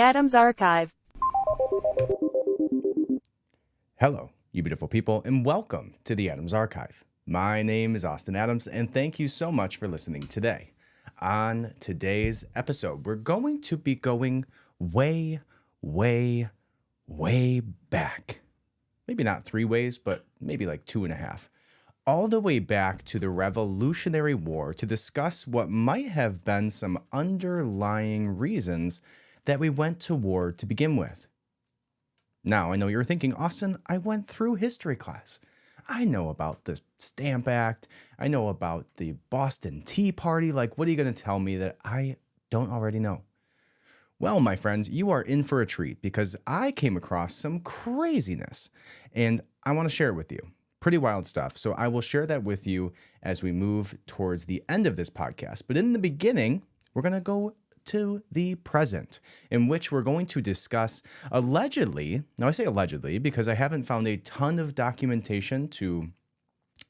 Adams Archive. Hello, you beautiful people, and welcome to the Adams Archive. My name is Austin Adams, and thank you so much for listening today. On today's episode, we're going to be going way back. Maybe not 3 ways, but maybe like 2.5. All the way back to the Revolutionary War to discuss what might have been some underlying reasons that we went to war to begin with. Now, I know you're thinking, Austin, I went through history class. I know about the Stamp Act. I know about the Boston Tea Party. Like, what are you going to tell me that I don't already know? Well, my friends, you are in for a treat because I came across some craziness and I want to share it with you. Pretty wild stuff. So I will share that with you as we move towards the end of this podcast. But in the beginning, we're going to go to the present, in which we're going to discuss allegedly, now I say allegedly because I haven't found a ton of documentation to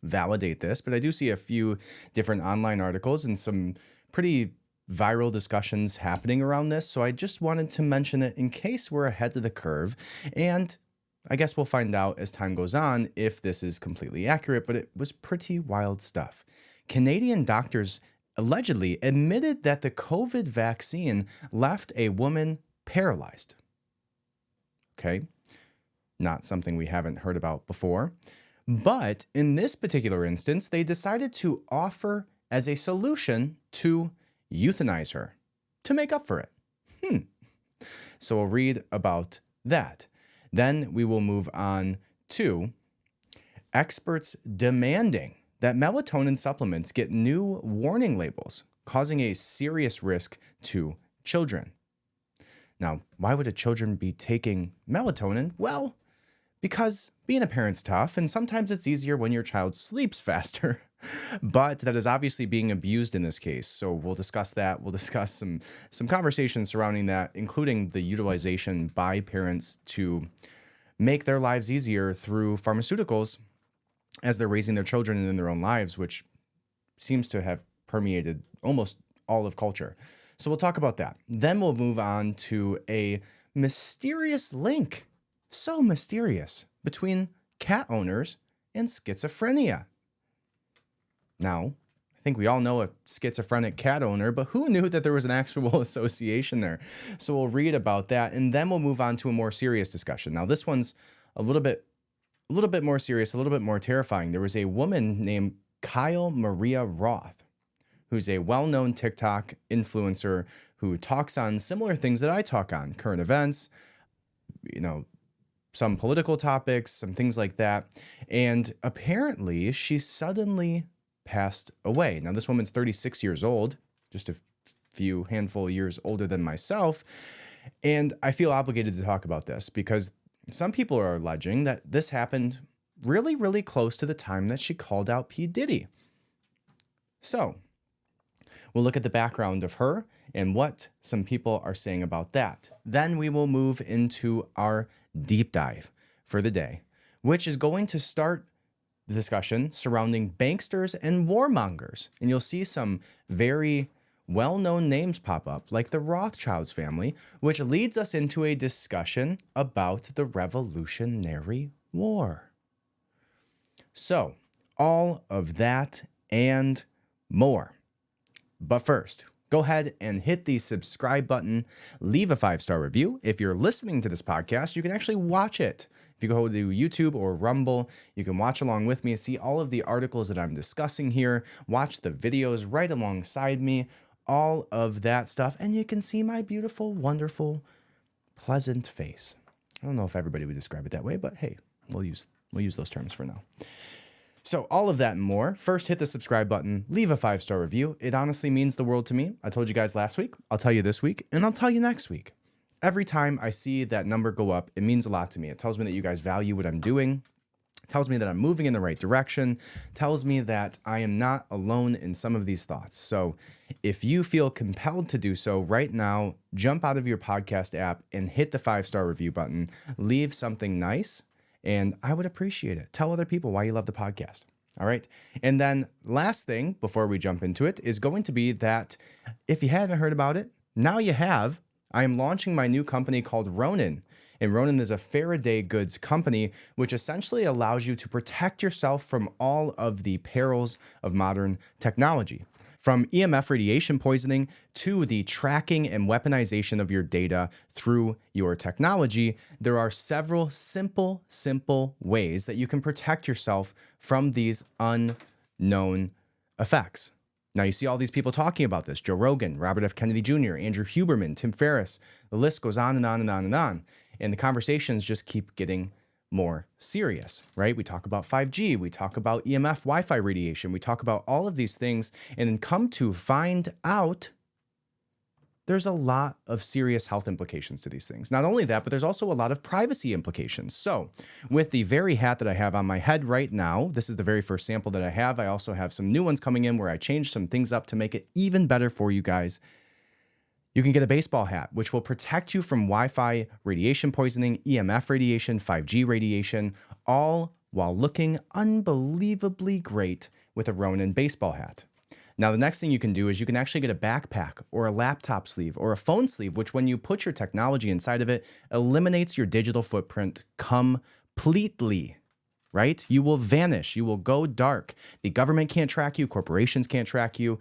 validate this, but I do see a few different online articles and some pretty viral discussions happening around this. So I just wanted to mention it in case we're ahead of the curve. And I guess we'll find out as time goes on if this is completely accurate, but it was pretty wild stuff. Canadian doctors allegedly admitted that the COVID vaccine left a woman paralyzed. Okay, not something we haven't heard about before. But in this particular instance, they decided to offer as a solution to euthanize her to make up for it. So we'll read about that. Then we will move on to experts demanding that melatonin supplements get new warning labels, causing a serious risk to children. Now, why would a children be taking melatonin? Well, because being a parent's tough, and sometimes it's easier when your child sleeps faster. But that is obviously being abused in this case. So we'll discuss that. We'll discuss some conversations surrounding that, including the utilization by parents to make their lives easier through pharmaceuticals as they're raising their children and in their own lives, which seems to have permeated almost all of culture. So we'll talk about that. Then we'll move on to a mysterious link, so mysterious, between cat owners and schizophrenia. Now, I think we all know a schizophrenic cat owner, but who knew that there was an actual association there? So we'll read about that, and then we'll move on to a more serious discussion. Now, this one's a little bit more serious, a little bit more terrifying. There was a woman named Kyle Maria Roth, who's a well-known TikTok influencer who talks on similar things that I talk on, current events, some political topics, some things like that. And apparently she suddenly passed away. Now, this woman's 36 years old, just a few handful of years older than myself. And I feel obligated to talk about this because some people are alleging that this happened really, really close to the time that she called out P. Diddy. So we'll look at the background of her and what some people are saying about that. Then we will move into our deep dive for the day, which is going to start the discussion surrounding banksters and warmongers. And you'll see some very well-known names pop up, like the Rothschilds family, which leads us into a discussion about the Revolutionary War. So, all of that and more. But first, go ahead and hit the subscribe button, leave a 5-star review. If you're listening to this podcast, you can actually watch it. If you go to YouTube or Rumble, you can watch along with me and see all of the articles that I'm discussing here, watch the videos right alongside me, all of that stuff, and you can see my beautiful, wonderful, pleasant face. I don't know if everybody would describe it that way, but hey, we'll use those terms for now. So all of that and more. First, hit the subscribe button, leave a 5-star review. It honestly means the world to me. I told you guys last week, I'll tell you this week, and I'll tell you next week. Every time I see that number go up, it means a lot to me. It tells me that you guys value what I'm doing. It tells me that I'm moving in the right direction. It tells me that I am not alone in some of these thoughts. So if you feel compelled to do so right now, jump out of your podcast app and hit the 5-star review button. Leave something nice, and I would appreciate it. Tell other people why you love the podcast. All right. And then last thing before we jump into it is going to be that if you haven't heard about it, now you have. I am launching my new company called Ronin. And Ronin is a Faraday goods company, which essentially allows you to protect yourself from all of the perils of modern technology. From EMF radiation poisoning to the tracking and weaponization of your data through your technology, there are several simple ways that you can protect yourself from these unknown effects. Now, you see all these people talking about this: Joe Rogan, Robert F. Kennedy Jr., Andrew Huberman, Tim Ferriss. The list goes on and on and on and on. And the conversations just keep getting more serious, right? We talk about 5G, we talk about EMF, Wi-Fi radiation, we talk about all of these things, and then come to find out there's a lot of serious health implications to these things. Not only that, but there's also a lot of privacy implications. So with the very hat that I have on my head right now, this is the very first sample that I have. I also have some new ones coming in where I changed some things up to make it even better for you guys. You can get a baseball hat, which will protect you from Wi-Fi radiation poisoning, EMF radiation, 5G radiation, all while looking unbelievably great with a Ronin baseball hat. Now, the next thing you can do is you can actually get a backpack or a laptop sleeve or a phone sleeve, which when you put your technology inside of it, eliminates your digital footprint completely, right? You will vanish. You will go dark. The government can't track you. Corporations can't track you.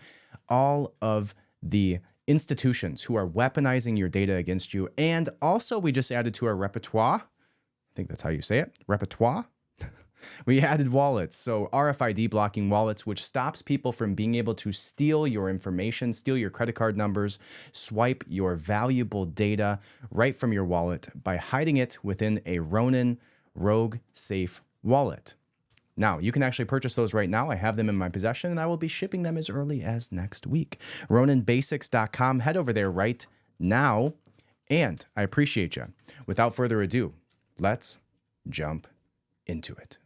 All of the institutions who are weaponizing your data against you. And also, we just added to our repertoire, I think that's how you say it, repertoire. We added wallets, so RFID blocking wallets, which stops people from being able to steal your information, steal your credit card numbers, swipe your valuable data right from your wallet by hiding it within a Ronin Rogue Safe wallet. Now, you can actually purchase those right now. I have them in my possession, and I will be shipping them as early as next week. RoninBasics.com. Head over there right now, and I appreciate you. Without further ado, let's jump into it.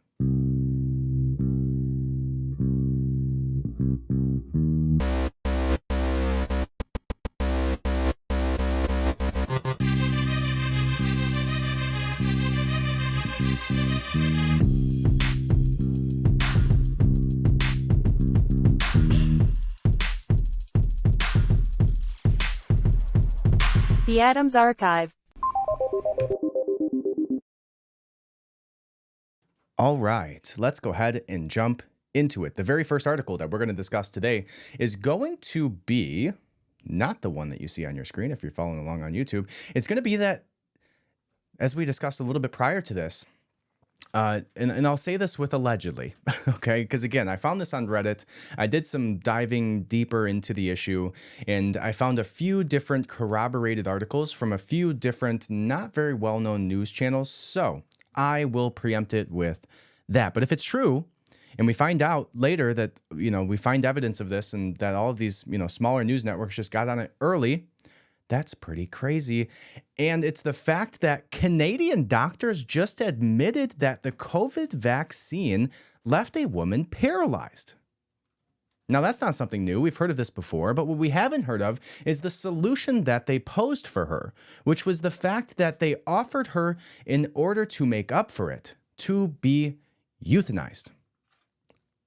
The Adams Archive. All right, let's go ahead and jump into it. The very first article that we're going to discuss today is going to be not the one that you see on your screen if you're following along on YouTube. It's going to be that, as we discussed a little bit prior to this, and I'll say this with allegedly, okay? Because again, I found this on Reddit. I did some diving deeper into the issue, and I found a few different corroborated articles from a few different, not very well-known news channels. So I will preempt it with that. But if it's true, and we find out later that, we find evidence of this and that all of these, smaller news networks just got on it early, that's pretty crazy. And it's the fact that Canadian doctors just admitted that the COVID vaccine left a woman paralyzed. Now, that's not something new. We've heard of this before, but what we haven't heard of is the solution that they posed for her, which was the fact that they offered her, in order to make up for it, to be euthanized.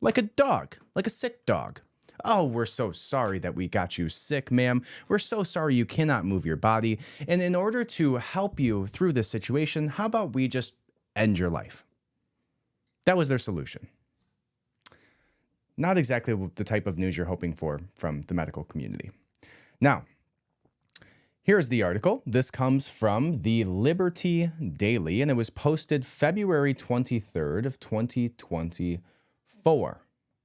Like a dog, like a sick dog. Oh, we're so sorry that we got you sick, ma'am. We're so sorry you cannot move your body. And in order to help you through this situation, how about we just end your life? That was their solution. Not exactly the type of news you're hoping for from the medical community. Now, here's the article. This comes from the Liberty Daily, and it was posted February 23rd of 2024.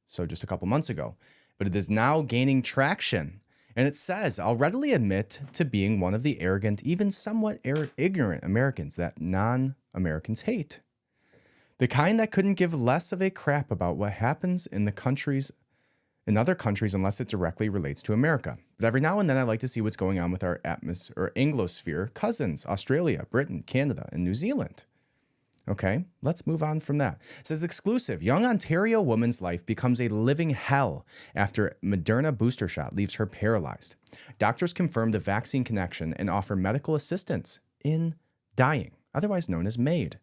So just a couple months ago. But it is now gaining traction. And it says, I'll readily admit to being one of the arrogant, even somewhat ignorant Americans that non-Americans hate. The kind that couldn't give less of a crap about what happens in other countries unless it directly relates to America. But every now and then I like to see what's going on with our Anglosphere cousins, Australia, Britain, Canada, and New Zealand. Okay, let's move on from that. It says exclusive. Young Ontario woman's life becomes a living hell after Moderna booster shot leaves her paralyzed. Doctors confirm the vaccine connection and offer medical assistance in dying, otherwise known as MAID.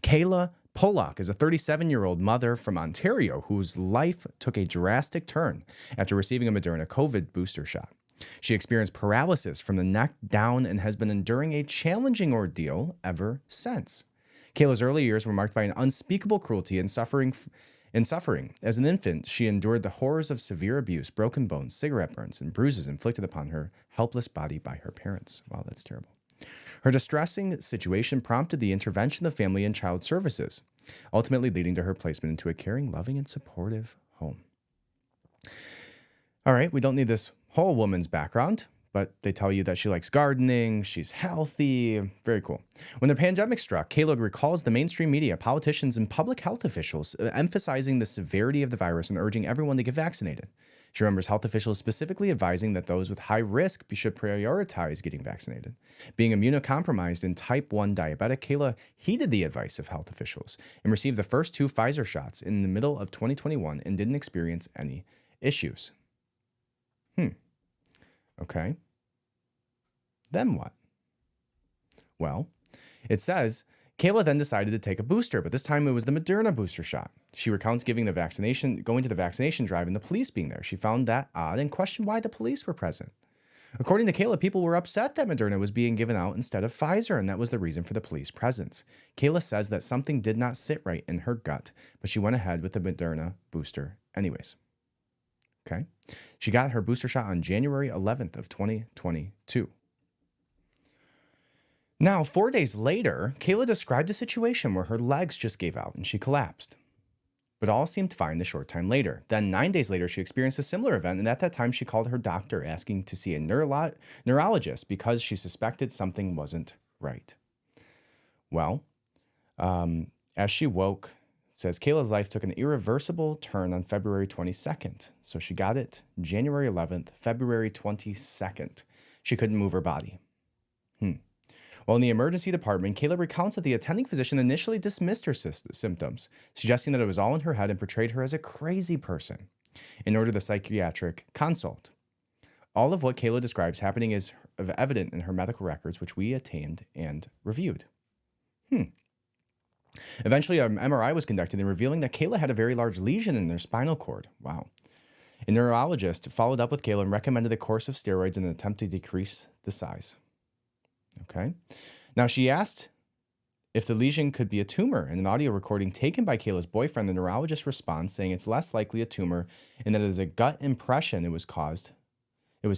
Kayla Pollock is a 37-year-old mother from Ontario whose life took a drastic turn after receiving a Moderna COVID booster shot. She experienced paralysis from the neck down and has been enduring a challenging ordeal ever since. Kayla's early years were marked by an unspeakable cruelty and suffering. As an infant, she endured the horrors of severe abuse, broken bones, cigarette burns, and bruises inflicted upon her helpless body by her parents. Wow, that's terrible. Her distressing situation prompted the intervention of Family and Child Services, ultimately leading to her placement into a caring, loving, and supportive home. All right, we don't need this whole woman's background, but they tell you that she likes gardening, she's healthy, very cool. When the pandemic struck, Kayla recalls the mainstream media, politicians, and public health officials emphasizing the severity of the virus and urging everyone to get vaccinated. She remembers health officials specifically advising that those with high risk should prioritize getting vaccinated. Being immunocompromised and type 1 diabetic, Kayla heeded the advice of health officials and received the first 2 Pfizer shots in the middle of 2021 and didn't experience any issues. Okay. Then what? Well, it says Kayla then decided to take a booster, but this time it was the Moderna booster shot. She recounts going to the vaccination drive and the police being there. She found that odd and questioned why the police were present. According to Kayla, people were upset that Moderna was being given out instead of Pfizer, and that was the reason for the police presence. Kayla says that something did not sit right in her gut, but she went ahead with the Moderna booster anyways. Okay. She got her booster shot on January 11th of 2022. Now, 4 days later, Kayla described a situation where her legs just gave out and she collapsed. But all seemed fine a short time later. Then 9 days later, she experienced a similar event, and at that time, she called her doctor asking to see a neurologist because she suspected something wasn't right. Well, as she woke, it says Kayla's life took an irreversible turn on February 22nd. So she got it January 11th, February 22nd. She couldn't move her body. While in the emergency department, Kayla recounts that the attending physician initially dismissed her symptoms, suggesting that it was all in her head and portrayed her as a crazy person, and ordered the psychiatric consult. All of what Kayla describes happening is evident in her medical records, which we obtained and reviewed. Eventually, an MRI was conducted and revealing that Kayla had a very large lesion in her spinal cord. Wow. A neurologist followed up with Kayla and recommended a course of steroids in an attempt to decrease the size. Okay. Now, she asked if the lesion could be a tumor. In an audio recording taken by Kayla's boyfriend, the neurologist responds saying it's less likely a tumor and that it is a gut impression it was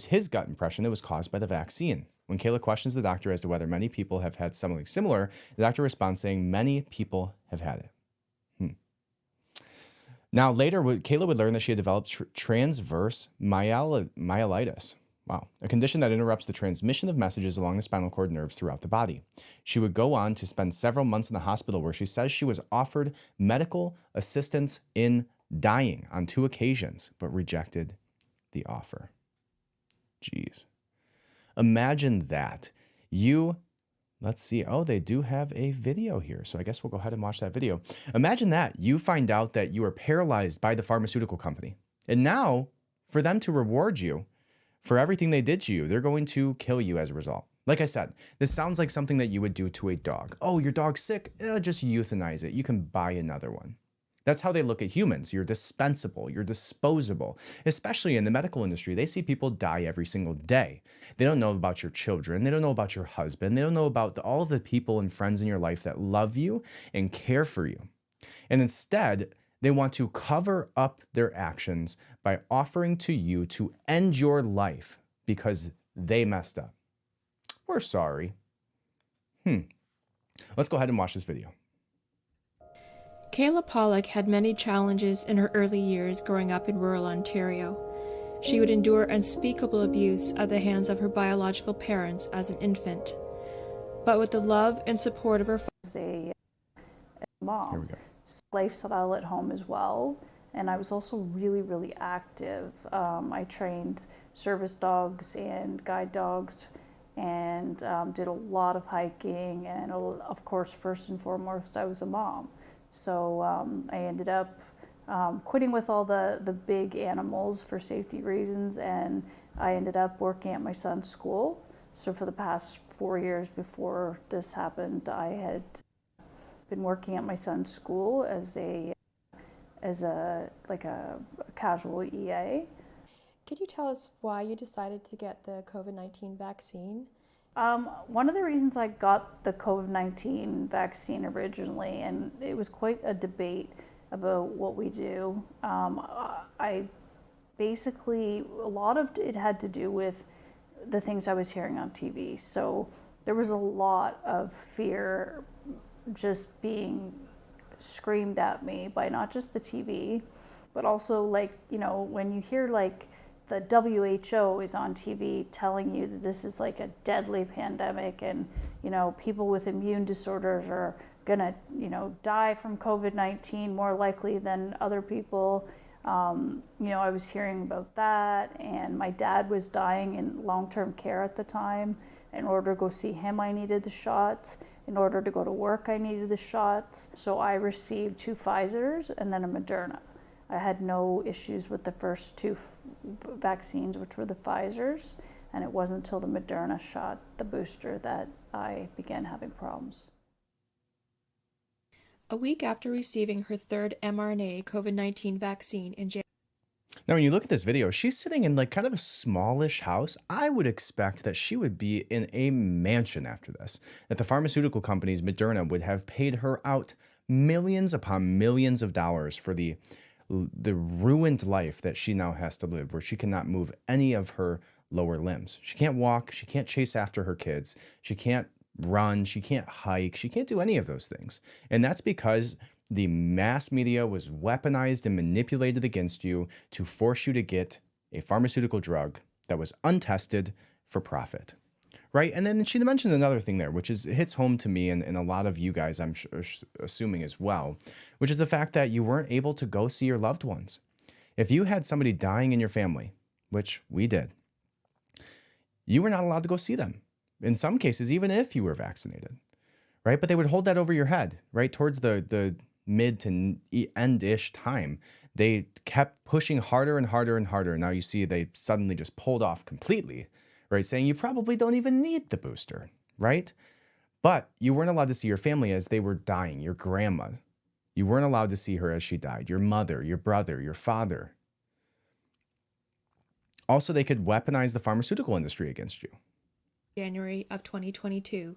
his gut impression that was caused by the vaccine. When Kayla questions the doctor as to whether many people have had something similar, the doctor responds saying many people have had it. Now, later, Kayla would learn that she had developed transverse myelitis. Wow, a condition that interrupts the transmission of messages along the spinal cord nerves throughout the body. She would go on to spend several months in the hospital where she says she was offered medical assistance in dying on 2 occasions, but rejected the offer. Jeez. Imagine that. Let's see. Oh, they do have a video here. So I guess we'll go ahead and watch that video. Imagine that. You find out that you are paralyzed by the pharmaceutical company. And now, for them to reward you for everything they did to you, they're going to kill you as a result. Like I said, this sounds like something that you would do to a dog. Oh, your dog's sick? Just euthanize it. You can buy another one. That's how they look at humans. You're dispensable. You're disposable. Especially in the medical industry, they see people die every single day. They don't know about your children. They don't know about your husband. They don't know about all of the people and friends in your life that love you and care for you. And instead, they want to cover up their actions by offering to you to end your life because they messed up. We're sorry. Let's go ahead and watch this video. Kayla Pollock had many challenges in her early years growing up in rural Ontario. She would endure unspeakable abuse at the hands of her biological parents as an infant. But with the love and support of her a mom. Here we go. Lifestyle at home as well. And I was also really, really active. I trained service dogs and guide dogs and did a lot of hiking. And of course, first and foremost, I was a mom. So I ended up quitting with all the big animals for safety reasons, and I ended up working at my son's school. So for the past 4 years before this happened, I had been working at my son's school as a casual EA. Could you tell us why you decided to get the COVID-19 vaccine? One of the reasons I got the COVID-19 vaccine originally, and it was quite a debate about what we do. I basically, a lot of it had to do with the things I was hearing on TV. So there was a lot of fear just being screamed at me by not just the TV, but also, like, you know, when you hear like the WHO is on TV telling you that this is like a deadly pandemic, and, you know, people with immune disorders are gonna, you know, die from COVID-19 more likely than other people. You know, I was hearing about that, and my dad was dying in long-term care at the time. In order to go see him, I needed the shots. In order to go to work, I needed the shots. So I received 2 Pfizers and then a Moderna. I had no issues with the first 2 vaccines, which were the Pfizers, and it wasn't until the Moderna shot, the booster, that I began having problems. A week after receiving her third mRNA COVID-19 vaccine in January. Now, when you look at this video, she's sitting in like kind of a smallish house. I would expect that she would be in a mansion after this, that the pharmaceutical companies, Moderna, would have paid her out millions upon millions of dollars for the ruined life that she now has to live, where she cannot move any of her lower limbs. She can't walk. She can't chase after her kids. She can't run. She can't hike. She can't do any of those things. And that's because the mass media was weaponized and manipulated against you to force you to get a pharmaceutical drug that was untested for profit. Right. And then she mentioned another thing there, which is hits home to me and a lot of you guys, I'm assuming as well, which is the fact that you weren't able to go see your loved ones. If you had somebody dying in your family, which we did, you were not allowed to go see them. In some cases, even if you were vaccinated. Right. But they would hold that over your head right towards the mid to end-ish time. They kept pushing harder and harder and harder. Now you see they suddenly just pulled off completely. Right, saying you probably don't even need the booster, right? But you weren't allowed to see your family as they were dying. Your grandma, you weren't allowed to see her as she died. Your mother, your brother, your father. Also, they could weaponize the pharmaceutical industry against you. January of 2022,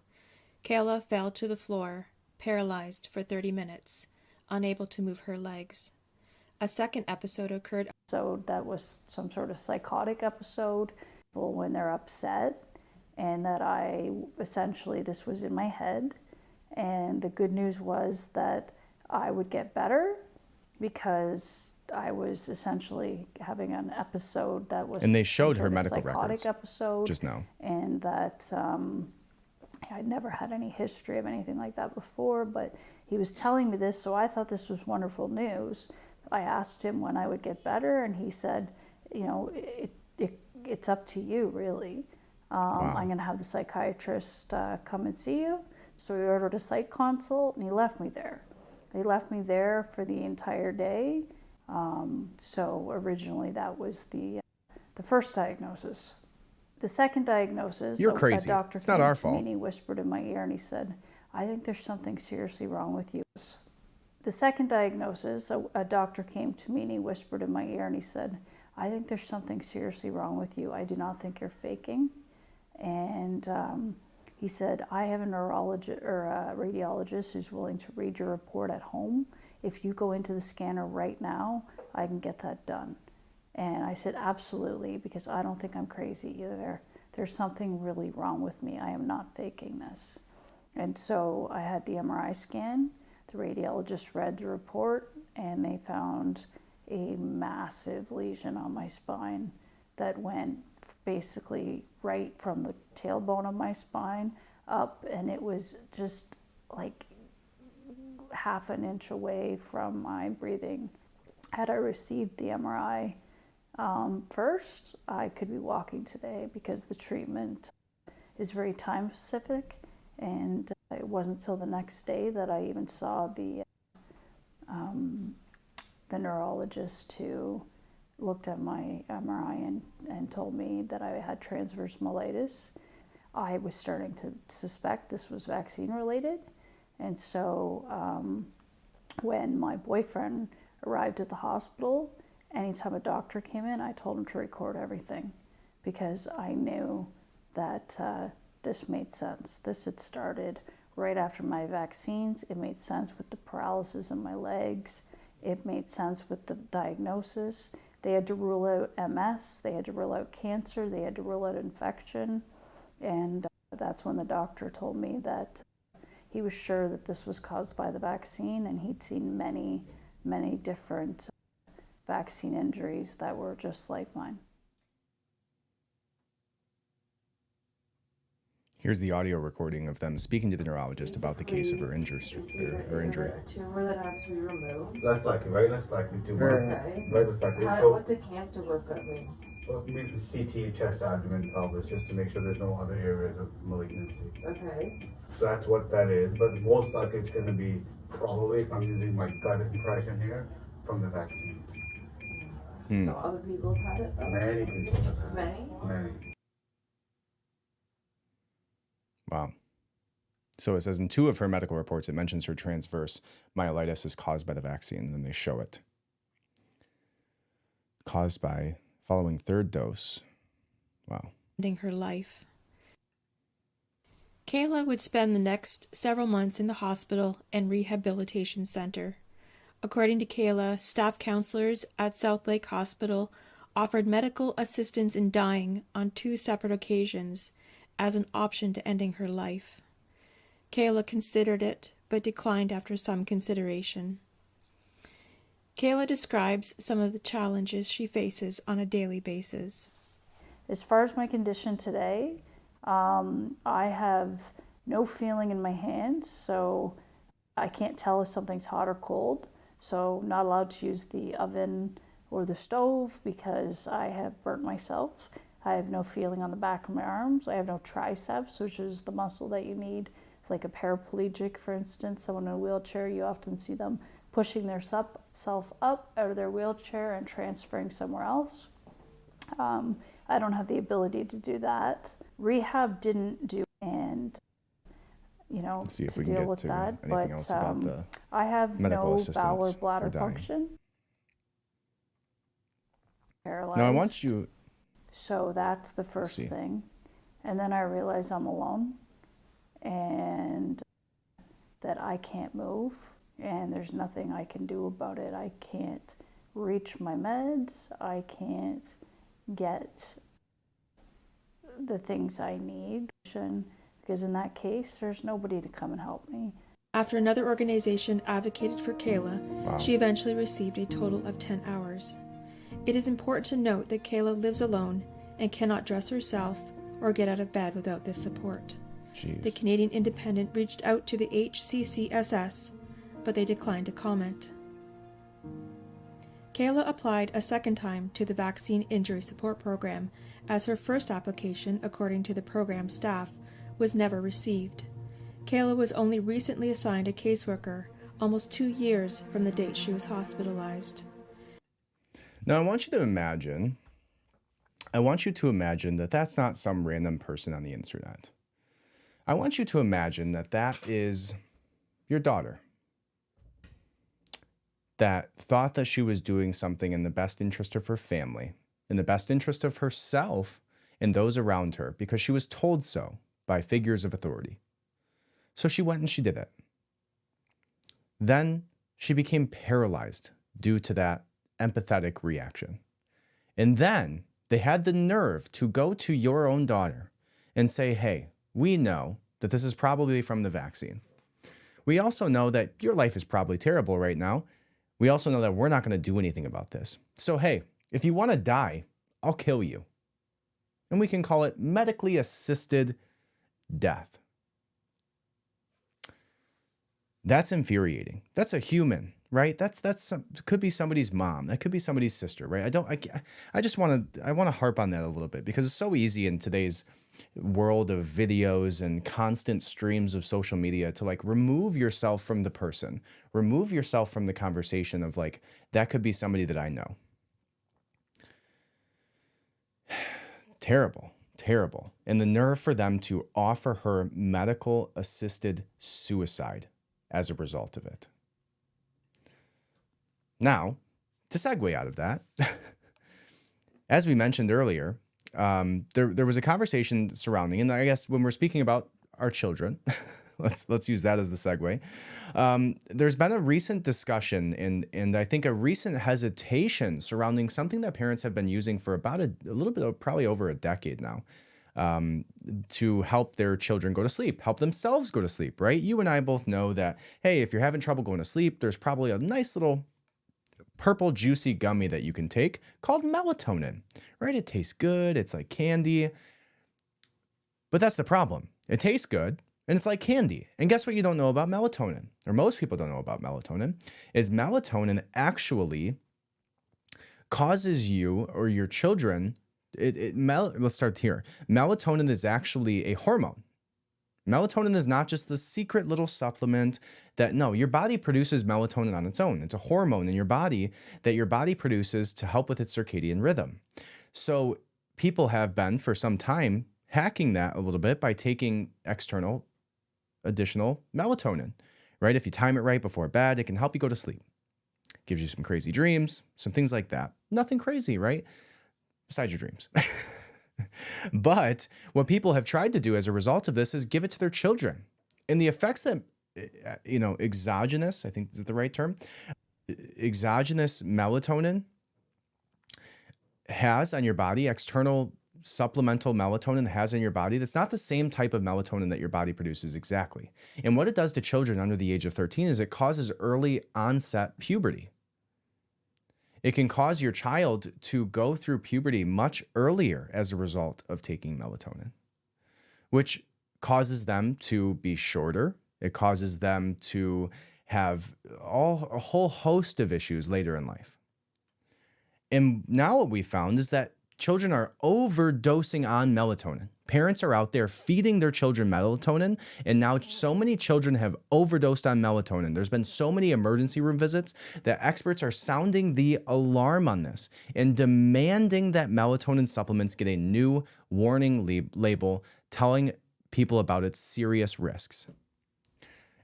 Kayla fell to the floor, paralyzed for 30 minutes, unable to move her legs. A second episode occurred. So that was some sort of psychotic episode. When they're upset, and that this was in my head. And the good news was that I would get better because I was essentially having an episode that was, and they showed her medical records episode just now, and that I'd never had any history of anything like that before, but he was telling me this, so I thought this was wonderful news. I asked him when I would get better, and he said, you know, it's up to you, really. Wow. I'm going to have the psychiatrist come and see you. So he ordered a psych consult, and he left me there. They left me there for the entire day. So originally that was the first diagnosis. The second diagnosis, you're crazy. A doctor it's not our fault. And he whispered in my ear, and he said, "I think there's something seriously wrong with you." The second diagnosis, a doctor came to me and he whispered in my ear, and he said, "I think there's something seriously wrong with you. I do not think you're faking." And he said, "I have a neurologist or a radiologist who's willing to read your report at home. If you go into the scanner right now, I can get that done." And I said, "Absolutely, because I don't think I'm crazy either. There's something really wrong with me. I am not faking this." And so I had the MRI scan. The radiologist read the report, and they found a massive lesion on my spine that went basically right from the tailbone of my spine up, and it was just like half an inch away from my breathing. Had I received the MRI first, I could be walking today, because the treatment is very time specific, and it wasn't until the next day that I even saw the neurologist who looked at my MRI and told me that I had transverse myelitis. I was starting to suspect this was vaccine related, and so when my boyfriend arrived at the hospital anytime a doctor came in, I told him to record everything because I knew that this made sense. This had started right after my vaccines. It made sense with the paralysis in my legs. It made sense with the diagnosis. They had to rule out MS, they had to rule out cancer, they had to rule out infection. And that's when the doctor told me that he was sure that this was caused by the vaccine, and he'd seen many, many different vaccine injuries that were just like mine. Here's the audio recording of them speaking to the neurologist about the case of her injury. A tumor that has to be removed. Less likely, right? Less likely tumor. Okay. Right, less likely. What's a cancer workup mean? Well, maybe CT, chest, abdomen, pelvis, just to make sure there's no other areas of malignancy. Okay. So that's what that is. But most likely it's going to be probably, if I'm using my gut impression here, from the vaccine. So other people have had it? Many people have had Many? Many. Wow. So it says in 2 of her medical reports, it mentions her transverse myelitis is caused by the vaccine, and then they show it. Caused by following 3rd dose. Wow. Ending her life. Kayla would spend the next several months in the hospital and rehabilitation center. According to Kayla, staff counselors at South Lake Hospital offered medical assistance in dying on 2 separate occasions as an option to ending her life. Kayla considered it, but declined after some consideration. Kayla describes some of the challenges she faces on a daily basis. As far as my condition today, I have no feeling in my hands, so I can't tell if something's hot or cold. So not allowed to use the oven or the stove because I have burnt myself. I have no feeling on the back of my arms. I have no triceps, which is the muscle that you need. Like a paraplegic, for instance, someone in a wheelchair, you often see them pushing their self up out of their wheelchair and transferring somewhere else. I don't have the ability to do that. Rehab didn't do, and Let's see if to we can deal get with to that. anything But else about the I have medical no assistance bowel or for bladder dying. function. Paralyzed. Now I want you. So that's the first see. thing. And then I realize I'm alone and that I can't move and there's nothing I can do about it. I can't reach my meds. I can't get the things I need. Because in that case, there's nobody to come and help me. After another organization advocated for Kayla, Wow. she eventually received a total of 10 hours. It is important to note that Kayla lives alone and cannot dress herself or get out of bed without this support. Jeez. The Canadian Independent reached out to the HCCSS, but they declined to comment. Kayla applied a second time to the Vaccine Injury Support Program, as her first application, according to the program staff, was never received. Kayla was only recently assigned a caseworker, almost 2 years from the date she was hospitalized. Now I want you to imagine that that's not some random person on the internet. I want you to imagine that that is your daughter that thought that she was doing something in the best interest of her family, in the best interest of herself and those around her, because she was told so by figures of authority. So she went and she did it. Then she became paralyzed due to that empathetic reaction. And then they had the nerve to go to your own daughter and say, hey, we know that this is probably from the vaccine. We also know that your life is probably terrible right now. We also know that we're not going to do anything about this. So, hey, if you want to die, I'll kill you. And we can call it medically assisted death. That's infuriating. That's a human, right? Could be somebody's mom. That could be somebody's sister, right? I want to harp on that a little bit because it's so easy in today's world of videos and constant streams of social media to like remove yourself from the person, remove yourself from the conversation of like, that could be somebody that I know. Terrible, terrible. And the nerve for them to offer her medical assisted suicide as a result of it. Now, to segue out of that, as we mentioned earlier, there was a conversation surrounding, and I guess when we're speaking about our children, let's use that as the segue. There's been a recent discussion and I think a recent hesitation surrounding something that parents have been using for about a little bit of probably over a decade now, to help their children go to sleep, help themselves go to sleep, right? You and I both know that, hey, if you're having trouble going to sleep, there's probably a nice little purple juicy gummy that you can take called melatonin, right? It tastes good. It's like candy. But that's the problem. It tastes good and it's like candy. And guess what you don't know about melatonin, or most people don't know about melatonin, is melatonin actually causes you or your children, let's start here. Melatonin is actually a hormone. Melatonin is not just the secret little supplement no, your body produces melatonin on its own. It's a hormone in your body that your body produces to help with its circadian rhythm. So people have been for some time hacking that a little bit by taking external additional melatonin, right? If you time it right before bed, it can help you go to sleep. Gives you some crazy dreams, some things like that. Nothing crazy, right? Besides your dreams. But what people have tried to do as a result of this is give it to their children. And the effects that, exogenous, I think is the right term, exogenous melatonin has on your body, external supplemental melatonin has in your body, that's not the same type of melatonin that your body produces exactly. And what it does to children under the age of 13 is it causes early onset puberty. It can cause your child to go through puberty much earlier as a result of taking melatonin, which causes them to be shorter. It causes them to have a whole host of issues later in life. And now what we found is that children are overdosing on melatonin. Parents are out there feeding their children melatonin, and now so many children have overdosed on melatonin. There's been so many emergency room visits that experts are sounding the alarm on this and demanding that melatonin supplements get a new warning label telling people about its serious risks.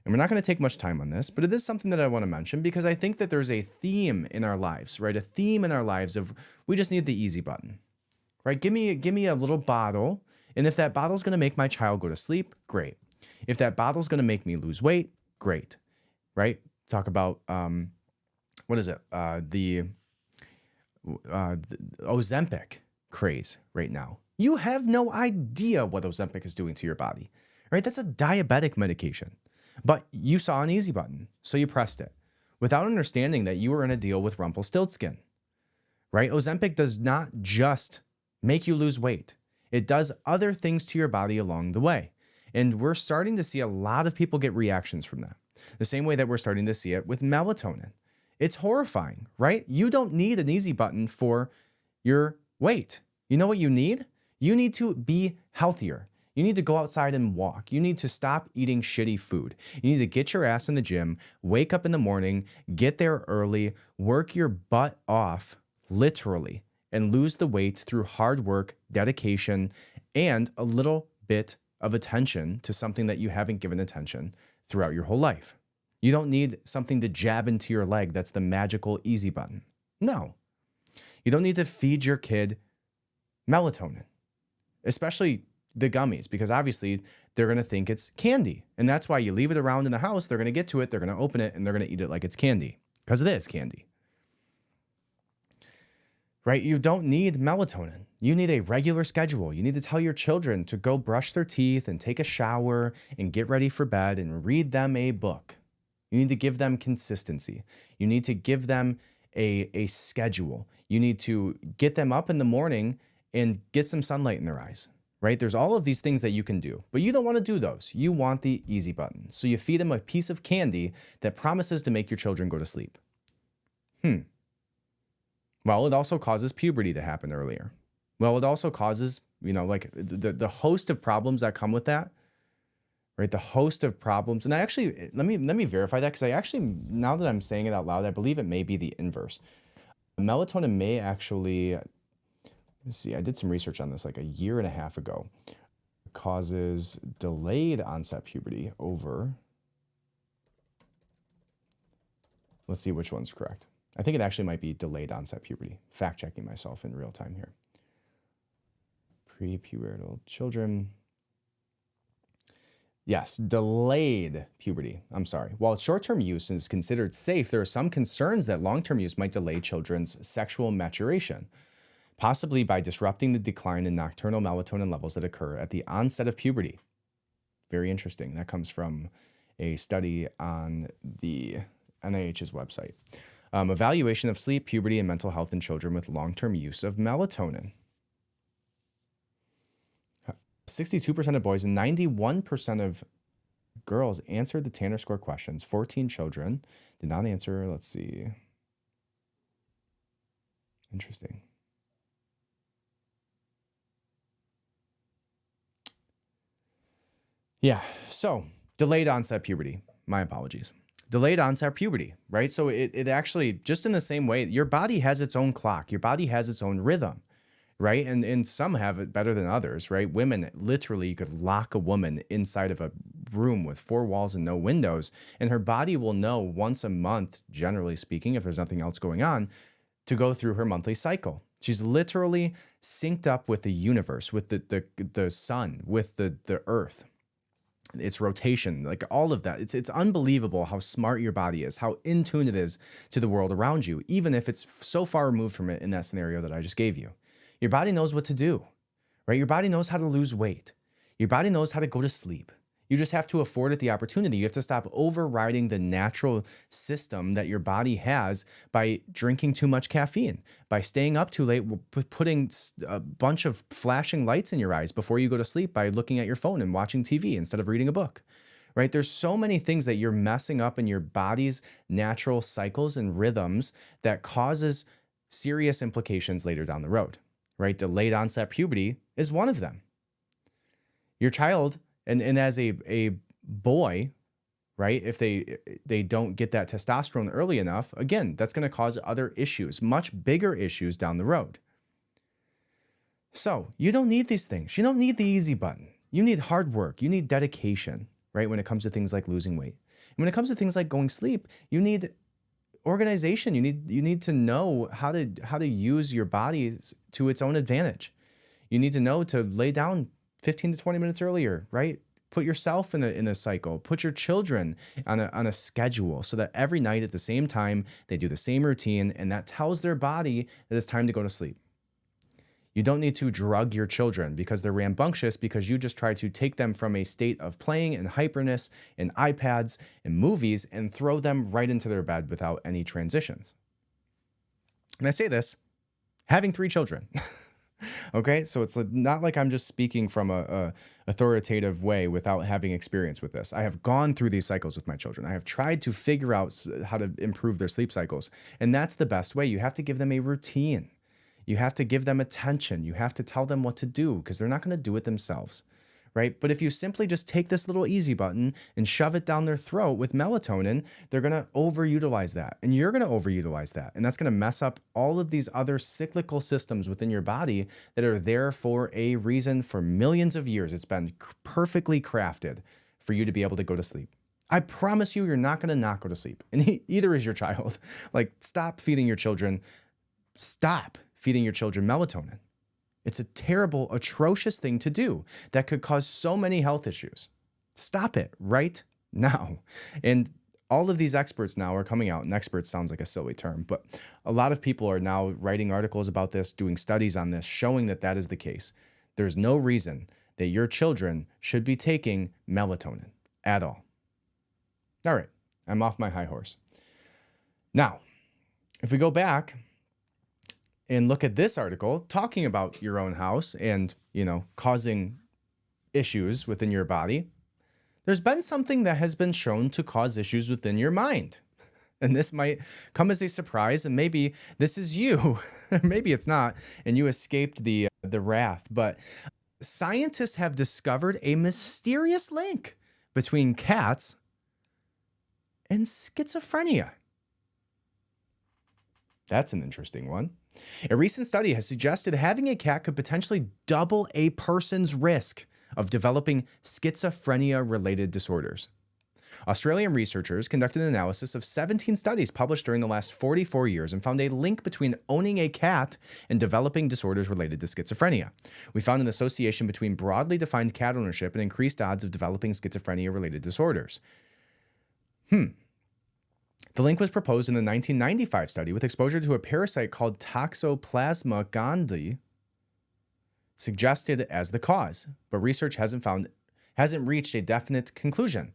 And we're not going to take much time on this, but it is something that I want to mention because I think that there's a theme in our lives, right? A theme in our lives of we just need the easy button, right? Give me a little bottle. And if that bottle's going to make my child go to sleep, great. If that bottle's going to make me lose weight, great, right? Talk about, what is it? The Ozempic craze right now. You have no idea what Ozempic is doing to your body, right? That's a diabetic medication. But you saw an easy button, so you pressed it without understanding that you were in a deal with Rumpelstiltskin, right? Ozempic does not just make you lose weight. It does other things to your body along the way. And we're starting to see a lot of people get reactions from that. The same way that we're starting to see it with melatonin. It's horrifying, right? You don't need an easy button for your weight. You know what you need? You need to be healthier. You need to go outside and walk. You need to stop eating shitty food. You need to get your ass in the gym, wake up in the morning, get there early, work your butt off, literally, and lose the weight through hard work, dedication, and a little bit of attention to something that you haven't given attention throughout your whole life. You don't need something to jab into your leg that's the magical easy button. No. You don't need to feed your kid melatonin, especially the gummies, because obviously they're going to think it's candy. And that's why you leave it around in the house. They're going to get to it. They're going to open it and they're going to eat it like it's candy because it is candy. Right? You don't need melatonin. You need a regular schedule. You need to tell your children to go brush their teeth and take a shower and get ready for bed and read them a book. You need to give them consistency. You need to give them a schedule. You need to get them up in the morning and get some sunlight in their eyes, right? There's all of these things that you can do, but you don't want to do those. You want the easy button. So you feed them a piece of candy that promises to make your children go to sleep. Well, it also causes puberty to happen earlier. Well, it also causes, like the host of problems that come with that, right? The host of problems. And I actually, let me verify that because I actually, now that I'm saying it out loud, I believe it may be the inverse. Melatonin may actually, let's see, I did some research on this like a year and a half ago. It causes delayed onset puberty over, let's see which one's correct. I think it actually might be delayed onset puberty. Fact checking myself in real time here. Prepubertal children. Yes, delayed puberty. I'm sorry. While short-term use is considered safe, there are some concerns that long-term use might delay children's sexual maturation, possibly by disrupting the decline in nocturnal melatonin levels that occur at the onset of puberty. Very interesting. That comes from a study on the NIH's website. Evaluation of sleep, puberty, and mental health in children with long-term use of melatonin. 62% of boys and 91% of girls answered the Tanner score questions. 14 children did not answer. Let's see. Interesting. Yeah, so delayed onset puberty. My apologies. Delayed onset puberty, right? So it actually, just in the same way, your body has its own clock. Your body has its own rhythm, right? And some have it better than others, right? Women, literally, you could lock a woman inside of a room with 4 walls and no windows, and her body will know once a month, generally speaking, if there's nothing else going on, to go through her monthly cycle. She's literally synced up with the universe, with the sun, with the earth, its rotation, like all of that. It's unbelievable how smart your body is, how in tune it is to the world around you, even if it's so far removed from it in that scenario that I just gave you. Your body knows what to do, right? Your body knows how to lose weight. Your body knows how to go to sleep. You just have to afford it the opportunity. You have to stop overriding the natural system that your body has by drinking too much caffeine, by staying up too late, putting a bunch of flashing lights in your eyes before you go to sleep, by looking at your phone and watching TV instead of reading a book, right? There's so many things that you're messing up in your body's natural cycles and rhythms that causes serious implications later down the road, right? Delayed onset puberty is one of them. Your child, and as a boy, right, if they don't get that testosterone early enough, again, that's going to cause other issues, much bigger issues down the road. So you don't need these things. You don't need the easy button. You need hard work. You need dedication, right, when it comes to things like losing weight. And when it comes to things like going to sleep, you need organization. You need to know how to use your body to its own advantage. You need to know to lay down 15 to 20 minutes earlier, right? Put yourself in a cycle. Put your children on a schedule so that every night at the same time, they do the same routine, and that tells their body that it's time to go to sleep. You don't need to drug your children because they're rambunctious, because you just try to take them from a state of playing and hyperness and iPads and movies and throw them right into their bed without any transitions. And I say this, having 3 children. Okay, so it's not like I'm just speaking from a authoritative way without having experience with this. I have gone through these cycles with my children. I have tried to figure out how to improve their sleep cycles, and that's the best way. You have to give them a routine. You have to give them attention. You have to tell them what to do, because they're not going to do it themselves, right? But if you simply just take this little easy button and shove it down their throat with melatonin, they're going to overutilize that, and you're going to overutilize that. And that's going to mess up all of these other cyclical systems within your body that are there for a reason. For millions of years, it's been perfectly crafted for you to be able to go to sleep. I promise you, you're not going to not go to sleep. And either is your child. Like, stop feeding your children. Stop feeding your children melatonin. It's a terrible, atrocious thing to do that could cause so many health issues. Stop it right now. And all of these experts now are coming out, and experts sounds like a silly term, but a lot of people are now writing articles about this, doing studies on this, showing that that is the case. There's no reason that your children should be taking melatonin at all. All right, I'm off my high horse. Now, if we go back and look at this article talking about your own house and, causing issues within your body, there's been something that has been shown to cause issues within your mind. And this might come as a surprise, and maybe this is you, maybe it's not, and you escaped the wrath. But scientists have discovered a mysterious link between cats and schizophrenia. That's an interesting one. A recent study has suggested having a cat could potentially double a person's risk of developing schizophrenia-related disorders. Australian researchers conducted an analysis of 17 studies published during the last 44 years and found a link between owning a cat and developing disorders related to schizophrenia. We found an association between broadly defined cat ownership and increased odds of developing schizophrenia-related disorders. The link was proposed in a 1995 study with exposure to a parasite called Toxoplasma gondii suggested as the cause, but research hasn't reached a definite conclusion.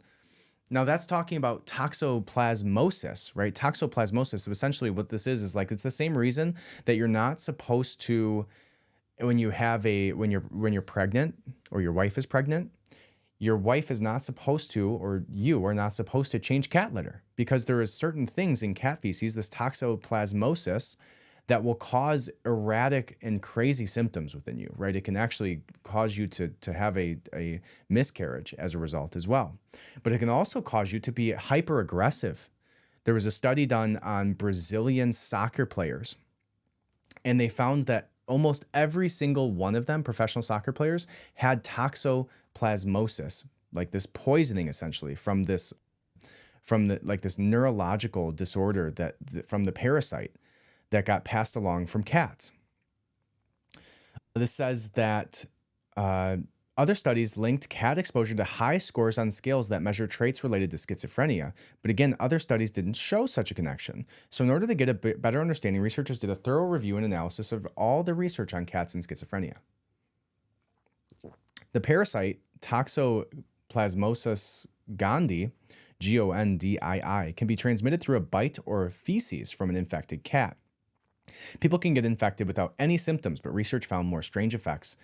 Now that's talking about toxoplasmosis, right? Toxoplasmosis, essentially what this is like, it's the same reason that you're not supposed to, when you're pregnant or your wife is pregnant, your wife is not supposed to, or you are not supposed to change cat litter, because there is certain things in cat feces, this toxoplasmosis, that will cause erratic and crazy symptoms within you, right? It can actually cause you to have a miscarriage as a result as well. But it can also cause you to be hyper aggressive. There was a study done on Brazilian soccer players, and they found that almost every single one of them, professional soccer players, had toxoplasmosis, like this poisoning essentially from this neurological disorder from the parasite that got passed along from cats. This says that other studies linked cat exposure to high scores on scales that measure traits related to schizophrenia. But again, other studies didn't show such a connection. So in order to get a better understanding, researchers did a thorough review and analysis of all the research on cats and schizophrenia. The parasite Toxoplasmosis gondii, Gondii, can be transmitted through a bite or feces from an infected cat. People can get infected without any symptoms, but research found more strange effects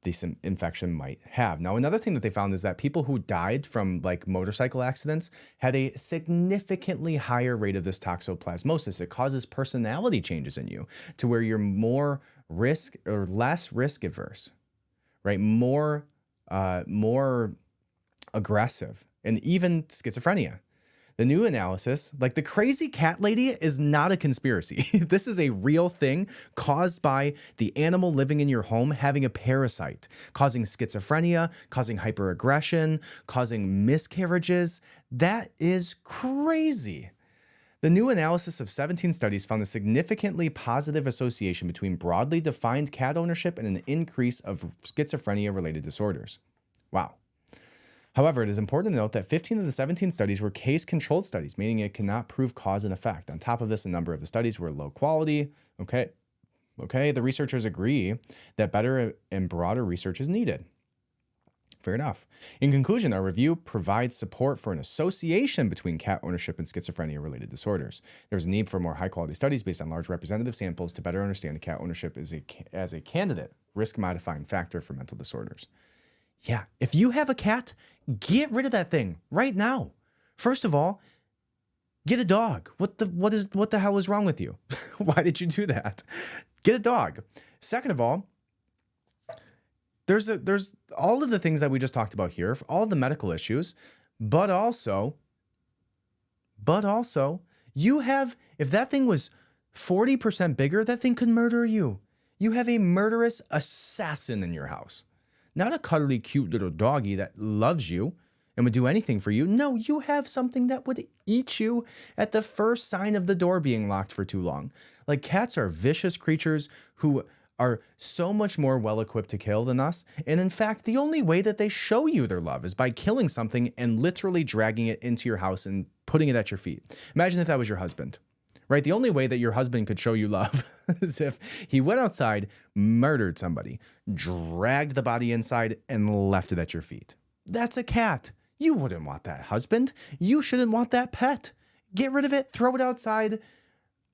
this infection might have. Now, another thing that they found is that people who died from like motorcycle accidents had a significantly higher rate of this toxoplasmosis. It causes personality changes in you to where you're more risk or less risk averse, right? More aggressive, and even schizophrenia. The new analysis, like the crazy cat lady, is not a conspiracy. This is a real thing caused by the animal living in your home having a parasite, causing schizophrenia, causing hyperaggression, causing miscarriages. That is crazy. The new analysis of 17 studies found a significantly positive association between broadly defined cat ownership and an increase of schizophrenia-related disorders. Wow. However, it is important to note that 15 of the 17 studies were case-controlled studies, meaning it cannot prove cause and effect. On top of this, a number of the studies were low quality. Okay, the researchers agree that better and broader research is needed. Fair enough. In conclusion, our review provides support for an association between cat ownership and schizophrenia-related disorders. There's a need for more high-quality studies based on large representative samples to better understand cat ownership as a candidate risk-modifying factor for mental disorders. Yeah, if you have a cat, get rid of that thing right now. First of all, get a dog. What the hell is wrong with you? Why did you do that? Get a dog. Second of all, there's all of the things that we just talked about here, all the medical issues, but also you have, if that thing was 40% bigger, that thing could murder you. You have a murderous assassin in your house. Not a cuddly, cute little doggy that loves you and would do anything for you. No, you have something that would eat you at the first sign of the door being locked for too long. Like, cats are vicious creatures who are so much more well-equipped to kill than us. And in fact, the only way that they show you their love is by killing something and literally dragging it into your house and putting it at your feet. Imagine if that was your husband. Right? The only way that your husband could show you love is if he went outside, murdered somebody, dragged the body inside, and left it at your feet. That's a cat. You wouldn't want that husband. You shouldn't want that pet. Get rid of it. Throw it outside.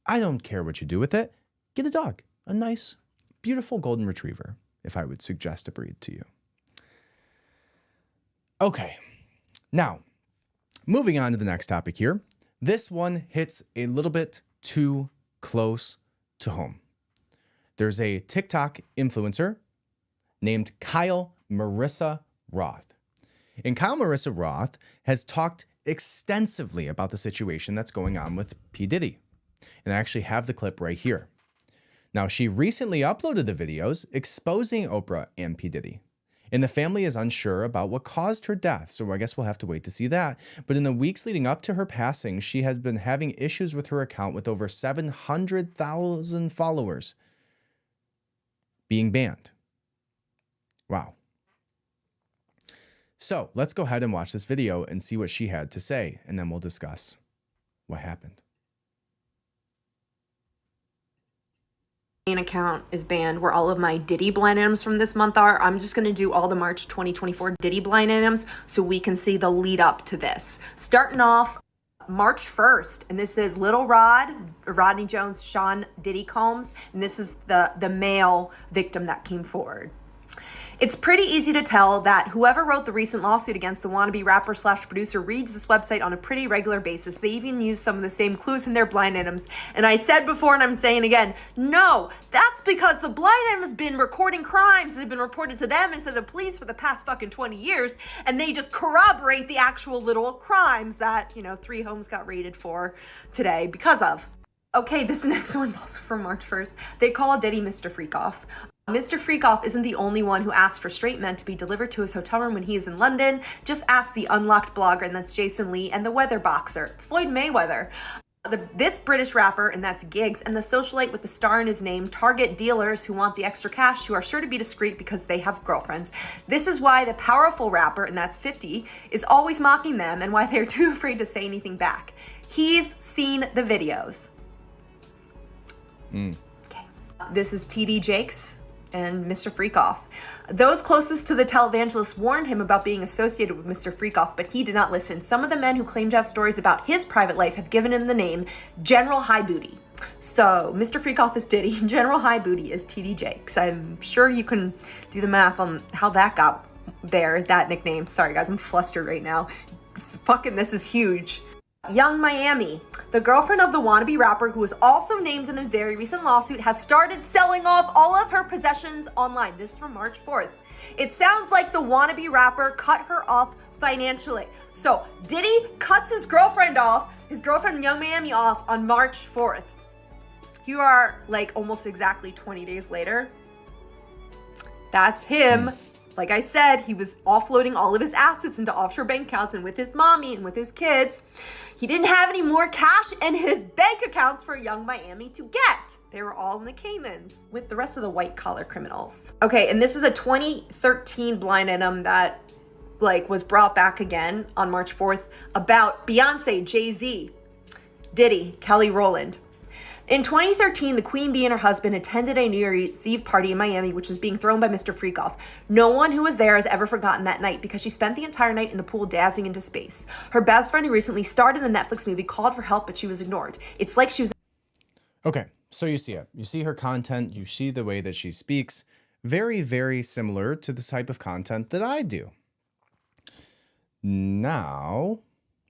I don't care what you do with it. Get a dog. A nice, beautiful golden retriever, if I would suggest a breed to you. Okay. Now, moving on to the next topic here. This one hits a little bit too close to home. There's a TikTok influencer named Kyle Marissa Roth. And Kyle Marissa Roth has talked extensively about the situation that's going on with P. Diddy. And I actually have the clip right here. Now, she recently uploaded the videos exposing Oprah and P. Diddy. And the family is unsure about what caused her death, so I guess we'll have to wait to see that. But in the weeks leading up to her passing, she has been having issues with her account with over 700,000 followers being banned. Wow. So let's go ahead and watch this video and see what she had to say, and then we'll discuss what happened. Main account is banned, where all of my Diddy blind items from this month are. I'm just going to do all the March 2024 Diddy blind items so we can see the lead up to this. Starting off March 1st, and this is Little Rod, Rodney Jones, Sean Diddy Combs, and this is the male victim that came forward. It's pretty easy to tell that whoever wrote the recent lawsuit against the wannabe rapper slash producer reads this website on a pretty regular basis. They even use some of the same clues in their blind items. And I said before, and I'm saying again, no, that's because the blind item has been recording crimes that have been reported to them instead of the police for the past fucking 20 years. And they just corroborate the actual little crimes that, 3 homes got raided for today because of. Okay, this next one's also from March 1st. They call Diddy Mr. Freakoff. Mr. Freakoff isn't the only one who asked for straight men to be delivered to his hotel room when he is in London. Just ask the unlocked blogger, and that's Jason Lee, and the weather boxer, Floyd Mayweather. This British rapper, and that's Giggs, and the socialite with the star in his name target dealers who want the extra cash, who are sure to be discreet because they have girlfriends. This is why the powerful rapper, and that's 50, is always mocking them, and why they're too afraid to say anything back. He's seen the videos. Okay. This is TD Jakes and Mr. Freakoff. Those closest to the televangelist warned him about being associated with Mr. Freakoff, but he did not listen. Some of the men who claim to have stories about his private life have given him the name General High Booty. So Mr. Freakoff is Diddy, General High Booty is TD Jakes. I'm sure you can do the math on how that got there, that nickname. Sorry guys, I'm flustered right now. Fucking this is huge. Young Miami, the girlfriend of the wannabe rapper who was also named in a very recent lawsuit, has started selling off all of her possessions online. This is from March 4th. It sounds like the wannabe rapper cut her off financially. So Diddy cuts his girlfriend Young Miami off on March 4th. You are like almost exactly 20 days later. That's him. Like I said, he was offloading all of his assets into offshore bank accounts, and with his mommy and with his kids, he didn't have any more cash in his bank accounts for Young Miami to get. They were all in the Caymans with the rest of the white collar criminals. Okay, and this is a 2013 blind item that was brought back again on March 4th about Beyonce, Jay-Z, Diddy, Kelly Rowland. In 2013, the Queen Bee and her husband attended a New Year's Eve party in Miami, which was being thrown by Mr. Freakoff. No one who was there has ever forgotten that night because she spent the entire night in the pool dazzling into space. Her best friend, who recently starred in the Netflix movie, called for help, but she was ignored. It's like she was... Okay, so you see it. You see her content. You see the way that she speaks. Very, very similar to the type of content that I do. Now...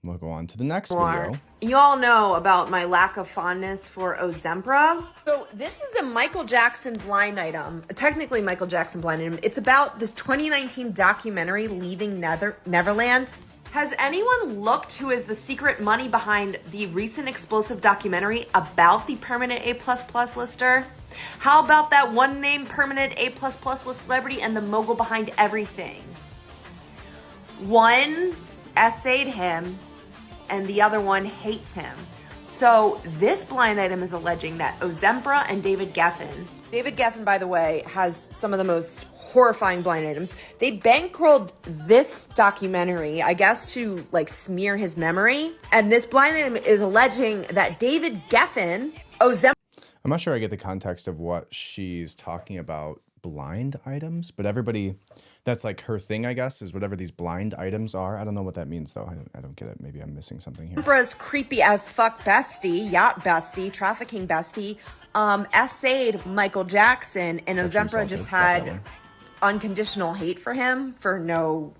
we'll go on to the next video. You all know about my lack of fondness for Ozempra. So this is a Michael Jackson blind item, technically Michael Jackson blind item. It's about this 2019 documentary, Leaving Neverland. Has anyone looked who is the secret money behind the recent explosive documentary about the permanent A++ lister? How about that one named permanent A++ list celebrity and the mogul behind everything? One essayed him, and the other one hates him. So this blind item is alleging that Ozempra and David Geffen, by the way, has some of the most horrifying blind items. They bankrolled this documentary, I guess, to smear his memory. And this blind item is alleging that David Geffen, Ozempra... I'm not sure I get the context of what she's talking about blind items, but everybody... that's her thing, I guess, is whatever these blind items are. I don't know what that means, though. I don't get it. Maybe I'm missing something here. Ozempra's creepy as fuck bestie, yacht bestie, trafficking bestie, essayed Michael Jackson, and Ozempra just had unconditional hate for him for no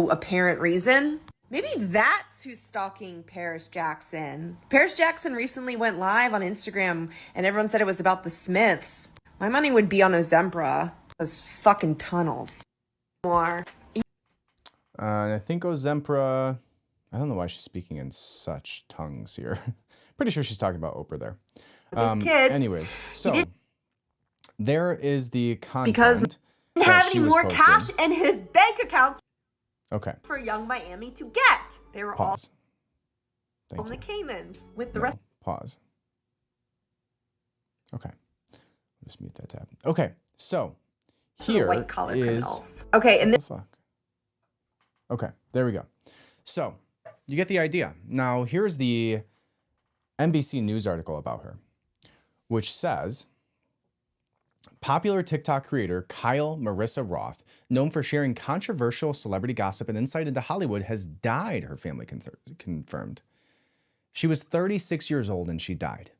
apparent reason. Maybe that's who's stalking Paris Jackson. Paris Jackson recently went live on Instagram, and everyone said it was about the Smiths. My money would be on Ozempra. Those fucking tunnels. More. And I think Ozempra, I don't know why she's speaking in such tongues here. Pretty sure she's talking about Oprah there. Kids. Anyways, so there is the content didn't have any more cash in his bank accounts for young Miami to get. They were all on the Caymans with the rest. Pause. Okay. Just mute that tab. Okay. So here white collar is criminals. Okay, and what the fuck? Okay, there we go. So you get the idea. Now here's the NBC News article about her, which says popular TikTok creator Kyle Marissa Roth, known for sharing controversial celebrity gossip and insight into Hollywood, has died, her family confirmed. She was 36 years old and she died.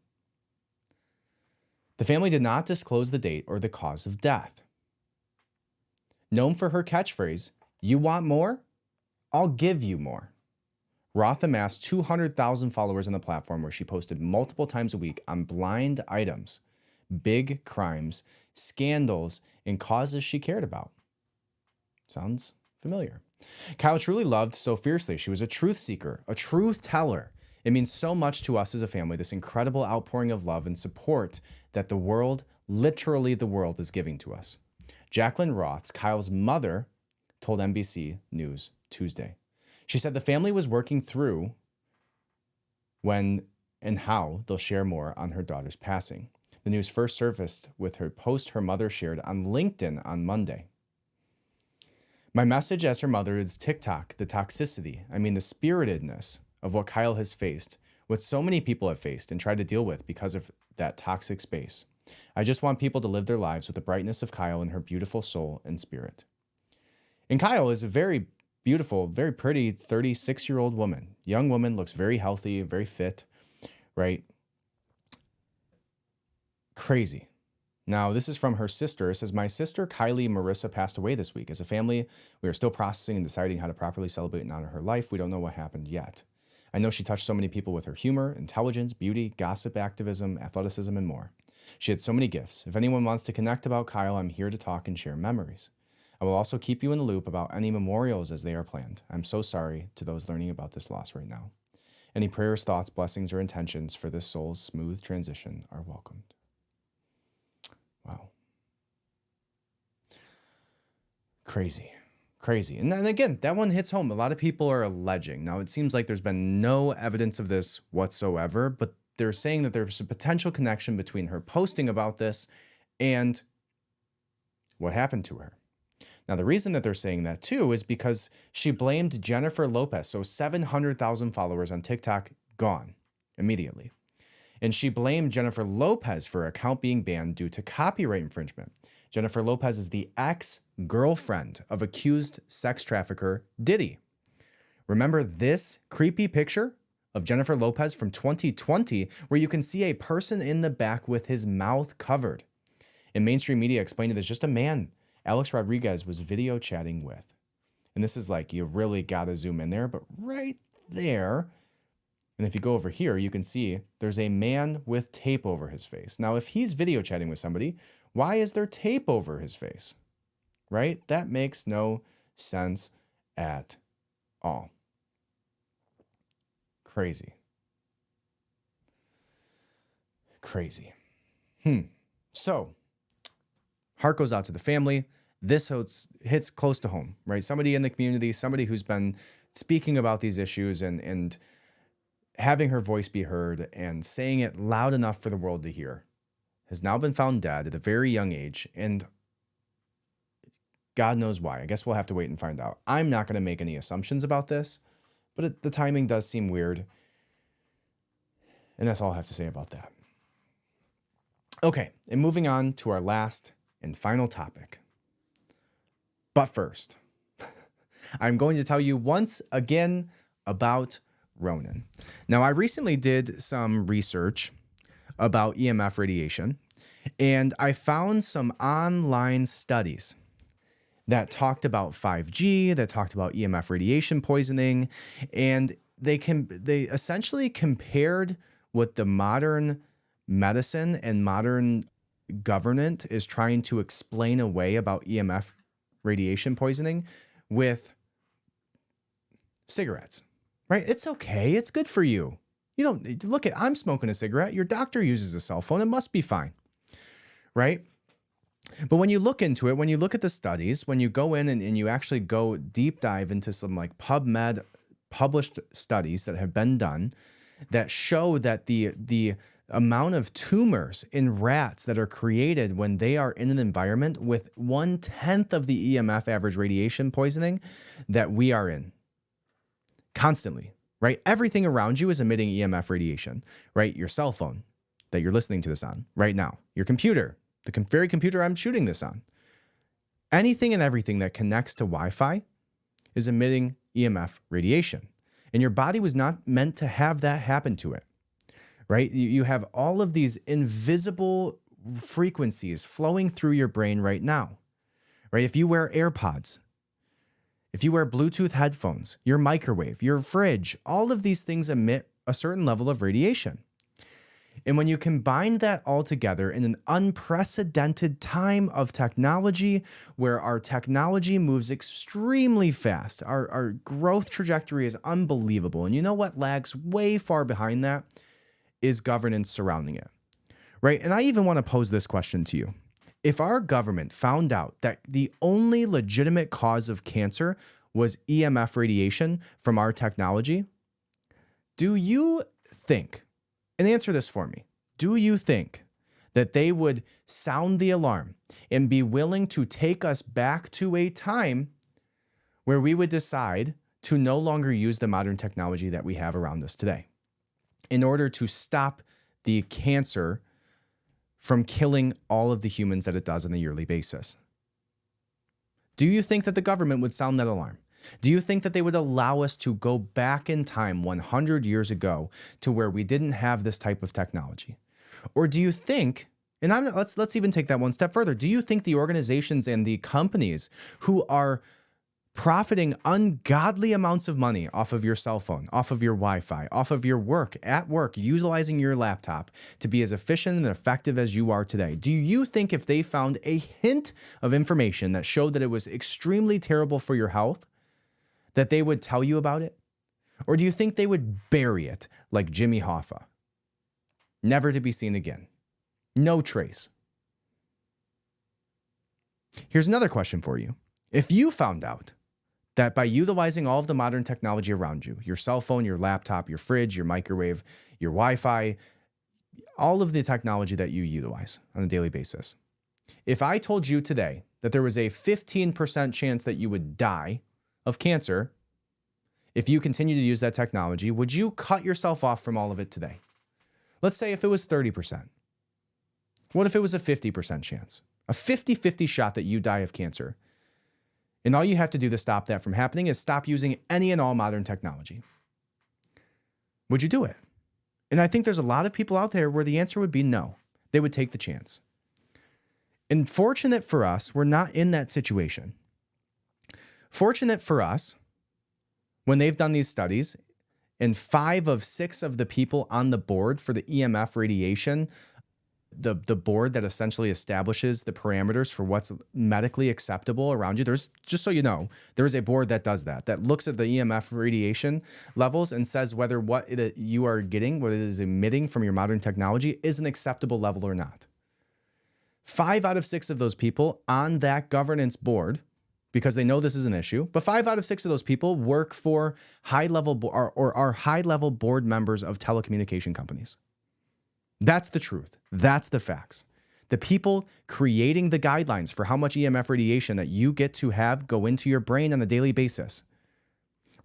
The family did not disclose the date or the cause of death. Known for her catchphrase, "You want more? I'll give you more." Roth amassed 200,000 followers on the platform where she posted multiple times a week on blind items, big crimes, scandals, and causes she cared about. Sounds familiar. Kyle truly loved so fiercely. She was a truth seeker, a truth teller. It means so much to us as a family, this incredible outpouring of love and support that the world, literally the world, is giving to us. Jacqueline Roth, Kyle's mother, told NBC News Tuesday. She said the family was working through when and how they'll share more on her daughter's passing. The news first surfaced with her post her mother shared on LinkedIn on Monday. My message as her mother is TikTok, the toxicity, the spiritedness of what Kyle has faced, what so many people have faced and tried to deal with because of that toxic space. I just want people to live their lives with the brightness of Kyle and her beautiful soul and spirit. And Kyle is a very beautiful, very pretty 36-year-old woman. Young woman, looks very healthy, very fit, right? Crazy. Now, this is from her sister. It says, my sister, Kylie Marissa, passed away this week. As a family, we are still processing and deciding how to properly celebrate and honor her life. We don't know what happened yet. I know she touched so many people with her humor, intelligence, beauty, gossip, activism, athleticism, and more. She had so many gifts. If anyone wants to connect about Kyle, I'm here to talk and share memories. I will also keep you in the loop about any memorials as they are planned. I'm so sorry to those learning about this loss right now. Any prayers, thoughts, blessings, or intentions for this soul's smooth transition are welcomed. Wow. Crazy. And then again, that one hits home. A lot of people are alleging. Now, it seems like there's been no evidence of this whatsoever, but they're saying that there's a potential connection between her posting about this and what happened to her. Now, the reason that they're saying that too is because she blamed Jennifer Lopez. So 700,000 followers on TikTok gone immediately. And she blamed Jennifer Lopez for her account being banned due to copyright infringement. Jennifer Lopez is the ex-girlfriend of accused sex trafficker Diddy. Remember this creepy picture of Jennifer Lopez from 2020 where you can see a person in the back with his mouth covered. And mainstream media explained it as just a man Alex Rodriguez was video chatting with. And this is like, you really got to zoom in there, but right there, and if you go over here, you can see there's a man with tape over his face. Now, if he's video chatting with somebody, why is there tape over his face? Right? That makes no sense at all. Crazy. So, heart goes out to the family. This hits close to home, right? Somebody in the community, somebody who's been speaking about these issues and having her voice be heard and saying it loud enough for the world to hear, has now been found dead at a very young age, and God knows why. I guess we'll have to wait and find out. I'm not going to make any assumptions about this, but the timing does seem weird, and that's all I have to say about that. Okay, and moving on to our last and final topic. But first, I'm going to tell you once again about Ronin. Now, I recently did some research about EMF radiation, and I found some online studies that talked about 5G, that talked about EMF radiation poisoning, and they essentially compared what the modern medicine and modern government is trying to explain away about EMF radiation poisoning with cigarettes, right? It's okay. It's good for you. You don't look at, I'm smoking a cigarette. Your doctor uses a cell phone. It must be fine, right? But when you look into it, when you look at the studies, when you go in and you actually go deep dive into some like PubMed published studies that have been done that show that the amount of tumors in rats that are created when they are in an environment with 1/10 of the EMF average radiation poisoning that we are in constantly, right? Everything around you is emitting EMF radiation, right? Your cell phone that you're listening to this on right now, your computer, the very computer I'm shooting this on, anything and everything that connects to Wi-Fi is emitting EMF radiation. And your body was not meant to have that happen to it, right? You have all of these invisible frequencies flowing through your brain right now, right? If you wear AirPods, if you wear Bluetooth headphones, your microwave, your fridge, all of these things emit a certain level of radiation. And when you combine that all together in an unprecedented time of technology where our technology moves extremely fast, our growth trajectory is unbelievable. And you know what lags way far behind that is governance surrounding it, right? And I even want to pose this question to you. If our government found out that the only legitimate cause of cancer was EMF radiation from our technology, do you think, and answer this for me, do you think that they would sound the alarm and be willing to take us back to a time where we would decide to no longer use the modern technology that we have around us today in order to stop the cancer from killing all of the humans that it does on a yearly basis? Do you think that the government would sound that alarm? Do you think that they would allow us to go back in time 100 years ago to where we didn't have this type of technology? Or do you think, and let's even take that one step further, do you think the organizations and the companies who are profiting ungodly amounts of money off of your cell phone, off of your Wi-Fi, off of your work, at work, utilizing your laptop to be as efficient and effective as you are today, do you think if they found a hint of information that showed that it was extremely terrible for your health, that they would tell you about it? Or do you think they would bury it like Jimmy Hoffa, never to be seen again? No trace. Here's another question for you. If you found out that by utilizing all of the modern technology around you, your cell phone, your laptop, your fridge, your microwave, your Wi-Fi, all of the technology that you utilize on a daily basis, if I told you today that there was a 15% chance that you would die of cancer if you continue to use that technology, would you cut yourself off from all of it today? Let's say if it was 30%. What if it was a 50% chance? A 50-50 shot that you die of cancer. And all you have to do to stop that from happening is stop using any and all modern technology. Would you do it? And I think there's a lot of people out there where the answer would be no. They would take the chance. And fortunate for us, we're not in that situation. Fortunate for us, when they've done these studies, and 5 of 6 of the people on the board for the EMF radiation, the board that essentially establishes the parameters for what's medically acceptable around you, there's, just so you know, there is a board that does that looks at the EMF radiation levels and says whether what you are getting, what it is emitting from your modern technology is an acceptable level or not. 5 out of 6 of those people on that governance board, because they know this is an issue, but 5 out of 6 of those people work for high-level or are high-level board members of telecommunication companies. That's the truth. That's the facts. The people creating the guidelines for how much EMF radiation that you get to have go into your brain on a daily basis,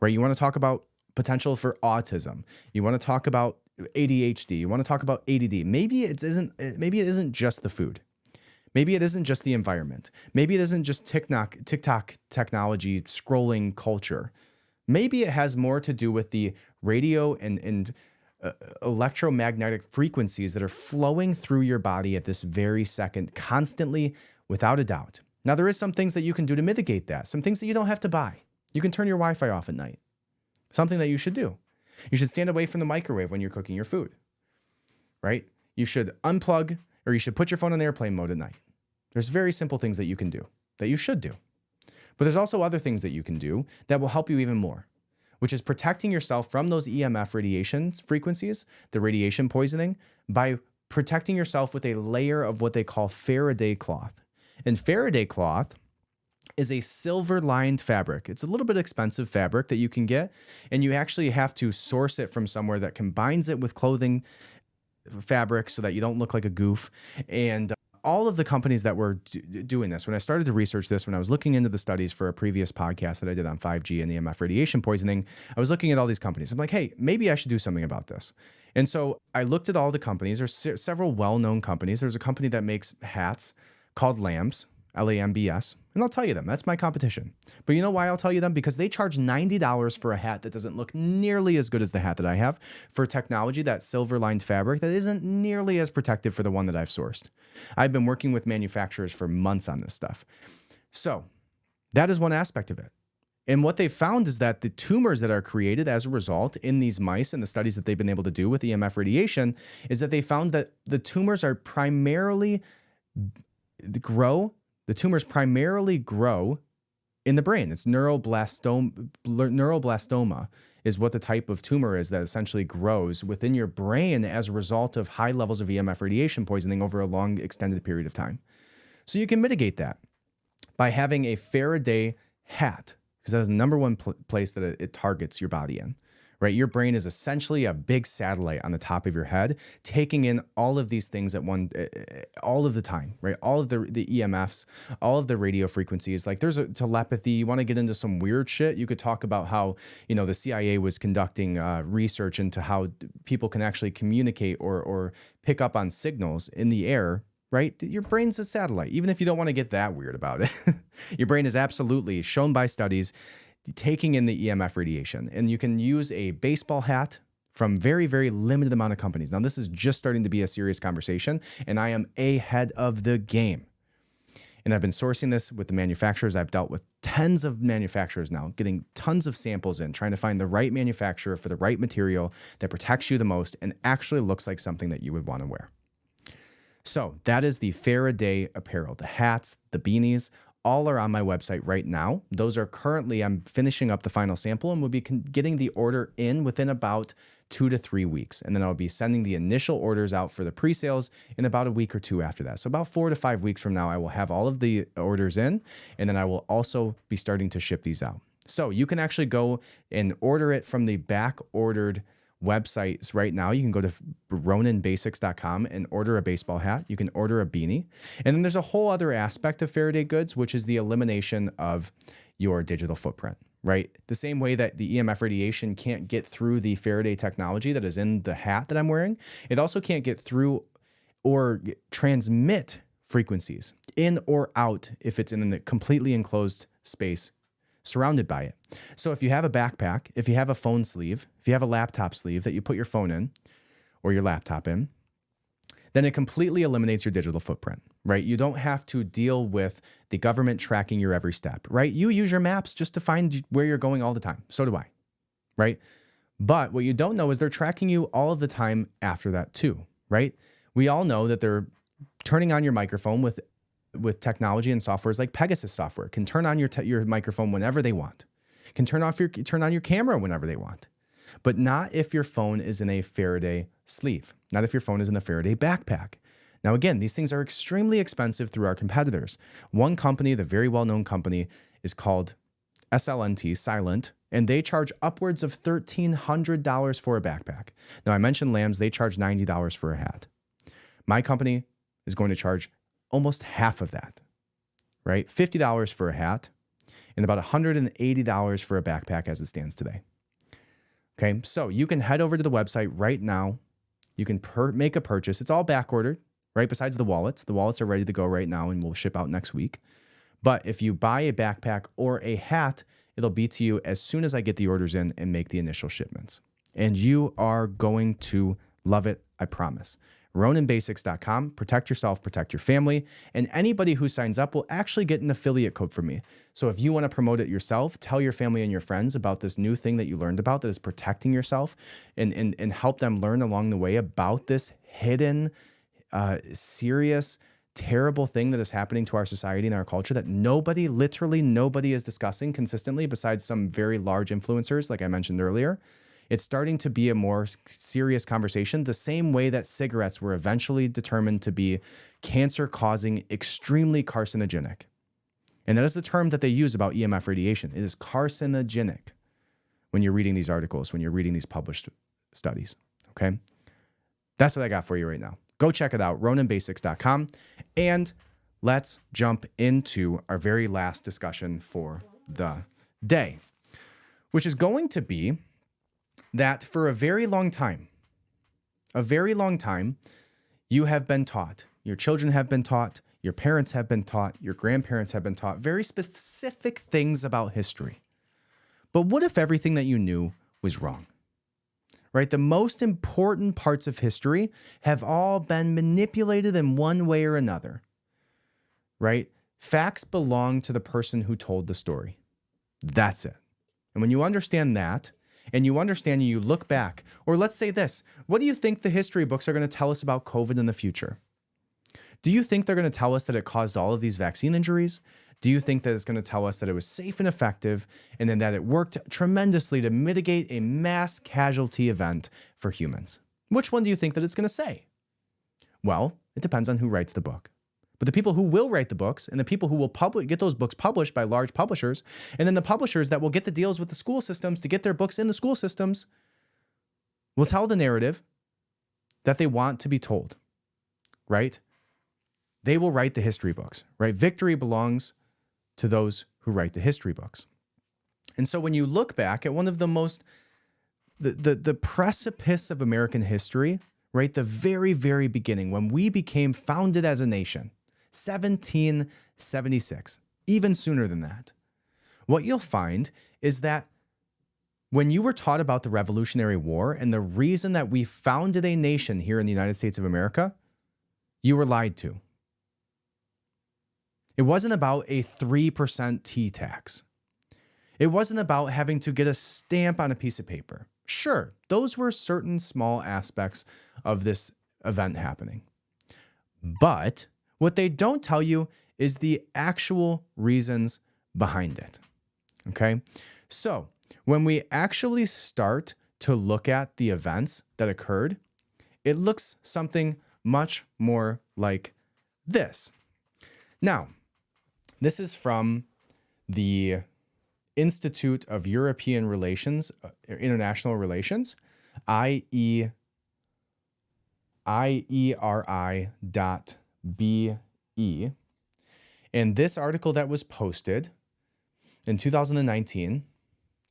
right? You want to talk about potential for autism. You want to talk about ADHD. You want to talk about ADD. Maybe it isn't just the food. Maybe it isn't just the environment. Maybe it isn't just TikTok technology, scrolling culture. Maybe it has more to do with the radio and electromagnetic frequencies that are flowing through your body at this very second, constantly, without a doubt. Now, there is some things that you can do to mitigate that, some things that you don't have to buy. You can turn your Wi-Fi off at night, something that you should do. You should stand away from the microwave when you're cooking your food, right? You should unplug, or you should put your phone on airplane mode at night. There's very simple things that you can do, that you should do. But there's also other things that you can do that will help you even more, which is protecting yourself from those EMF radiation frequencies, the radiation poisoning, by protecting yourself with a layer of what they call Faraday cloth. And Faraday cloth is a silver-lined fabric. It's a little bit expensive fabric that you can get, and you actually have to source it from somewhere that combines it with clothing fabric so that you don't look like a goof. And all of the companies that were doing this, when I started to research this, when I was looking into the studies for a previous podcast that I did on 5G and EMF radiation poisoning, I was looking at all these companies. I'm like, hey, maybe I should do something about this. And so I looked at all the companies. There's several well-known companies. There's a company that makes hats called Lambs, Lambs, and I'll tell you them. That's my competition. But you know why I'll tell you them? Because they charge $90 for a hat that doesn't look nearly as good as the hat that I have, for technology, that silver-lined fabric that isn't nearly as protective for the one that I've sourced. I've been working with manufacturers for months on this stuff. So that is one aspect of it. And what they found is that the tumors that are created as a result in these mice and the studies that they've been able to do with EMF radiation is that they found that the tumors primarily grow in the brain. It's neuroblastoma is what the type of tumor is that essentially grows within your brain as a result of high levels of EMF radiation poisoning over a long extended period of time. So you can mitigate that by having a Faraday hat, because that is the number one place that it targets your body in, right? Your brain is essentially a big satellite on the top of your head, taking in all of these things at all of the time, right? All of the EMFs, all of the radio frequencies. Like there's a telepathy. You want to get into some weird shit, you could talk about how, the CIA was conducting research into how people can actually communicate or pick up on signals in the air. Right? Your brain's a satellite, even if you don't want to get that weird about it. Your brain is absolutely shown by studies taking in the EMF radiation. And you can use a baseball hat from very, very limited amount of companies. Now, this is just starting to be a serious conversation, and I am ahead of the game. And I've been sourcing this with the manufacturers. I've dealt with tens of manufacturers now, getting tons of samples in, trying to find the right manufacturer for the right material that protects you the most and actually looks like something that you would want to wear. So that is the Faraday apparel, the hats, the beanies, all are on my website right now. Those are currently, I'm finishing up the final sample and we'll be getting the order in within about 2 to 3 weeks. And then I'll be sending the initial orders out for the pre-sales in about a week or two after that. So about 4 to 5 weeks from now, I will have all of the orders in, and then I will also be starting to ship these out. So you can actually go and order it from the back ordered websites right now. You can go to roninbasics.com and order a baseball hat. You can order a beanie. And then there's a whole other aspect of Faraday goods, which is the elimination of your digital footprint, right? The same way that the EMF radiation can't get through the Faraday technology that is in the hat that I'm wearing, it also can't get through or transmit frequencies in or out if it's in a completely enclosed space surrounded by it. So if you have a backpack, if you have a phone sleeve, if you have a laptop sleeve that you put your phone in or your laptop in, then it completely eliminates your digital footprint, right? You don't have to deal with the government tracking your every step, right? You use your maps just to find where you're going all the time. So do I, right? But what you don't know is they're tracking you all of the time after that too, right? We all know that they're turning on your microphone with technology and softwares like Pegasus software, can turn on your microphone whenever they want, can turn on your camera whenever they want, but not if your phone is in a Faraday sleeve, not if your phone is in a Faraday backpack. Now, again, these things are extremely expensive through our competitors. One company, the very well-known company, is called SLNT, Silent, and they charge upwards of $1,300 for a backpack. Now, I mentioned Lambs, they charge $90 for a hat. My company is going to charge almost half of that, right? $50 for a hat and about $180 for a backpack as it stands today. Okay, so you can head over to the website right now. You can make a purchase. It's all back ordered, right? Besides the wallets. The wallets are ready to go right now and will ship out next week. But if you buy a backpack or a hat, it'll be to you as soon as I get the orders in and make the initial shipments. And you are going to love it, I promise. RoninBasics.com. Protect yourself, protect your family, and anybody who signs up will actually get an affiliate code from me. So if you want to promote it yourself, tell your family and your friends about this new thing that you learned about that is protecting yourself, and help them learn along the way about this hidden, serious, terrible thing that is happening to our society and our culture that literally nobody is discussing consistently besides some very large influencers, like I mentioned earlier. It's starting to be a more serious conversation, the same way that cigarettes were eventually determined to be cancer-causing, extremely carcinogenic. And that is the term that they use about EMF radiation. It is carcinogenic when you're reading these articles, when you're reading these published studies, okay? That's what I got for you right now. Go check it out, roninbasics.com. And let's jump into our very last discussion for the day, which is going to be that for a very long time, you have been taught, your children have been taught, your parents have been taught, your grandparents have been taught very specific things about history. But what if everything that you knew was wrong? Right? The most important parts of history have all been manipulated in one way or another. Right? Facts belong to the person who told the story. That's it. And when you understand that, and you understand and you look back, or let's say this, what do you think the history books are going to tell us about COVID in the future? Do you think they're going to tell us that it caused all of these vaccine injuries? Do you think that it's going to tell us that it was safe and effective and then that it worked tremendously to mitigate a mass casualty event for humans? Which one do you think that it's going to say? Well, it depends on who writes the book. But the people who will write the books and the people who will get those books published by large publishers, and then the publishers that will get the deals with the school systems to get their books in the school systems, will tell the narrative that they want to be told, right? They will write the history books, right? Victory belongs to those who write the history books. And so when you look back at one of the most, the precipice of American history, right? The very, very beginning, when we became founded as a nation, 1776, even sooner than that, what you'll find is that when you were taught about the Revolutionary War and the reason that we founded a nation here in the United States of America, you were lied to. It wasn't about a 3% T tax. It wasn't about having to get a stamp on a piece of paper. Sure, those were certain small aspects of this event happening. But what they don't tell you is the actual reasons behind it. Okay? So when we actually start to look at the events that occurred, it looks something much more like this. Now, this is from the Institute of European Relations, International Relations, IERI.BE. And this article that was posted in 2019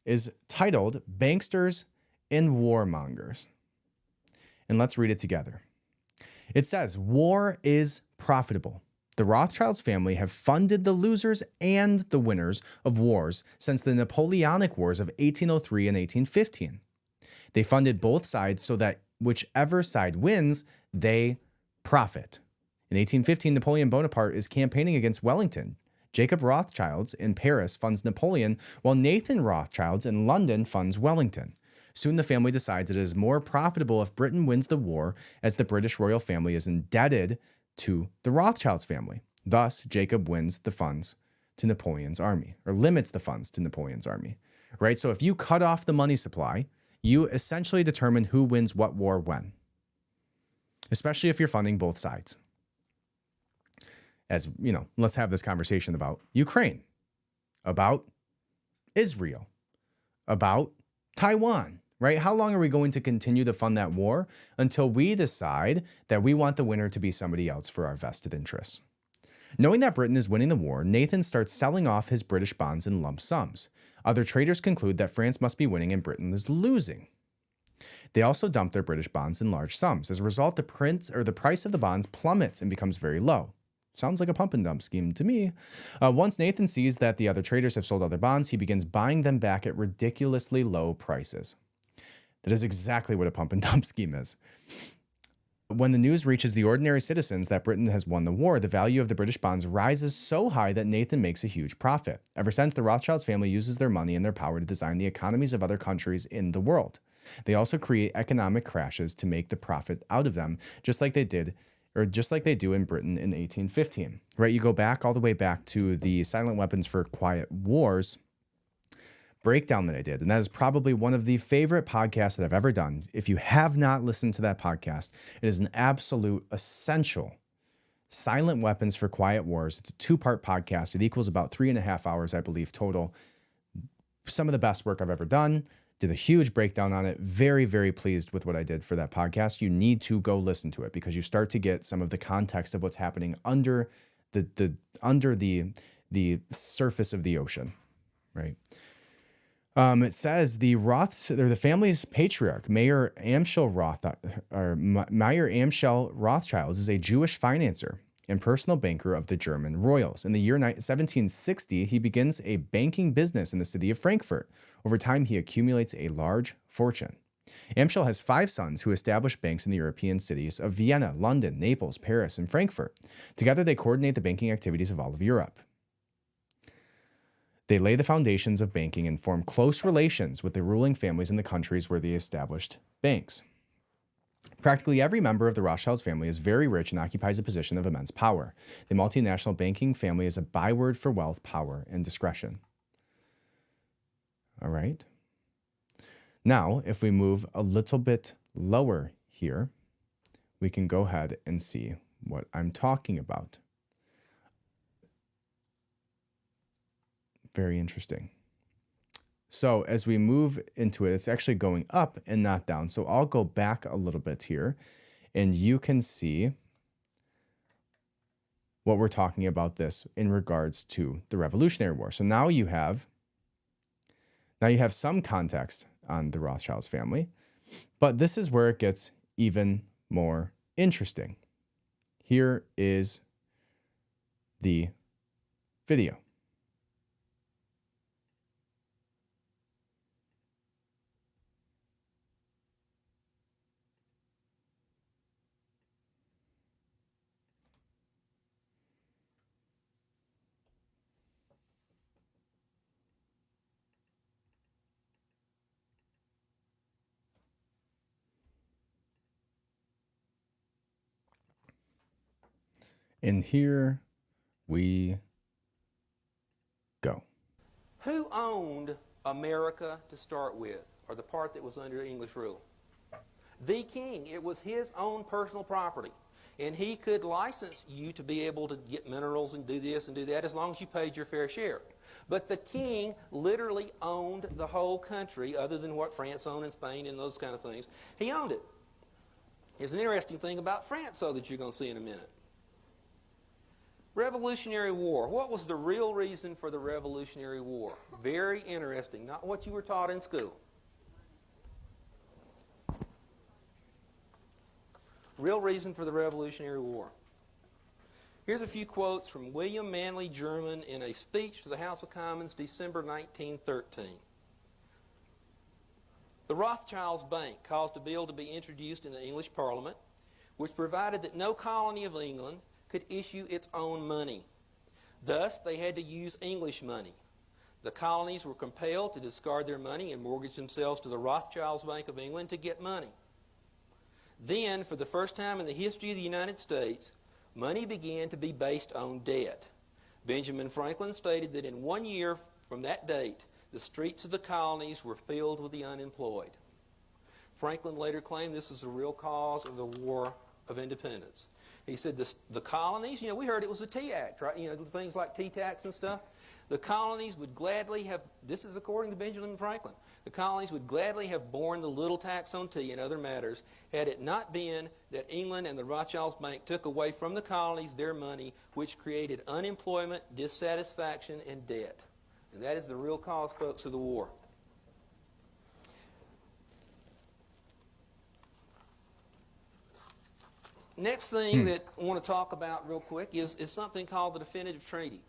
is titled Banksters and Warmongers. And let's read it together. It says, war is profitable. The Rothschilds family have funded the losers and the winners of wars since the Napoleonic Wars of 1803 and 1815. They funded both sides so that whichever side wins, they profit. In 1815, Napoleon Bonaparte is campaigning against Wellington. Jacob Rothschilds in Paris funds Napoleon, while Nathan Rothschilds in London funds Wellington. Soon the family decides it is more profitable if Britain wins the war, as the British royal family is indebted to the Rothschilds family. Thus, Jacob wins the funds to Napoleon's army, or limits the funds to Napoleon's army, right? So if you cut off the money supply, you essentially determine who wins what war when, especially if you're funding both sides. As you know, let's have this conversation about Ukraine, about Israel, about Taiwan, right? How long are we going to continue to fund that war until we decide that we want the winner to be somebody else for our vested interests? Knowing that Britain is winning the war, Nathan starts selling off his British bonds in lump sums. Other traders conclude that France must be winning and Britain is losing. They also dump their British bonds in large sums. As a result, the price of the bonds plummets and becomes very low. Sounds like a pump and dump scheme to me. Once Nathan sees that the other traders have sold other bonds, he begins buying them back at ridiculously low prices. That is exactly what a pump and dump scheme is. When the news reaches the ordinary citizens that Britain has won the war, the value of the British bonds rises so high that Nathan makes a huge profit. Ever since, the Rothschilds family uses their money and their power to design the economies of other countries in the world. They also create economic crashes to make the profit out of them, just like they do in Britain in 1815. Right? You go back all the way back to the silent weapons for quiet wars. breakdown that I did. And that is probably one of the favorite podcasts that I've ever done. If you have not listened to that podcast, it is an absolute essential. Silent Weapons for Quiet Wars. It's a 2-part podcast. It equals about 3.5 hours, I believe, total. Some of the best work I've ever done. Did a huge breakdown on it. Very, very pleased with what I did for that podcast. You need to go listen to it because you start to get some of the context of what's happening under the surface of the ocean, right? It says the family's patriarch, Mayer Amschel Rothschilds, is a Jewish financier and personal banker of the German royals. In the year 1760, he begins a banking business in the city of Frankfurt. Over time, he accumulates a large fortune. Amschel has 5 sons who established banks in the European cities of Vienna, London, Naples, Paris, and Frankfurt. Together, they coordinate the banking activities of all of Europe. They lay the foundations of banking and form close relations with the ruling families in the countries where they established banks. Practically every member of the Rothschilds family is very rich and occupies a position of immense power. The multinational banking family is a byword for wealth, power, and discretion. All right. Now, if we move a little bit lower here, we can go ahead and see what I'm talking about. Very interesting. So as we move into it, it's actually going up and not down. So I'll go back a little bit here and you can see what we're talking about this in regards to the Revolutionary War. So now you have some context on the Rothschilds family, but this is where it gets even more interesting. Here is the video. And here we go. Who owned America to start with, or the part that was under English rule? The king. It was his own personal property. And he could license you to be able to get minerals and do this and do that as long as you paid your fair share. But the king literally owned the whole country, other than what France owned in Spain and those kind of things. He owned it. There's an interesting thing about France, though, that you're going to see in a minute. Revolutionary War. What was the real reason for the Revolutionary War? Very interesting. Not what you were taught in school. Real reason for the Revolutionary War. Here's a few quotes from William Manley German in a speech to the House of Commons, December 1913. The Rothschilds Bank caused a bill to be introduced in the English Parliament, which provided that no colony of England could issue its own money. Thus, they had to use English money. The colonies were compelled to discard their money and mortgage themselves to the Rothschilds Bank of England to get money. Then, for the first time in the history of the United States, money began to be based on debt. Benjamin Franklin stated that in 1 year from that date, the streets of the colonies were filled with the unemployed. Franklin later claimed this was the real cause of the War of Independence. He said the colonies, we heard it was a tea act, right? Things like tea tax and stuff. The colonies would gladly have, this is according to Benjamin Franklin, the colonies would gladly have borne the little tax on tea and other matters had it not been that England and the Rothschilds Bank took away from the colonies their money, which created unemployment, dissatisfaction, and debt. And that is the real cause, folks, of the war. Next thing that I want to talk about real quick is something called the Definitive Treaty.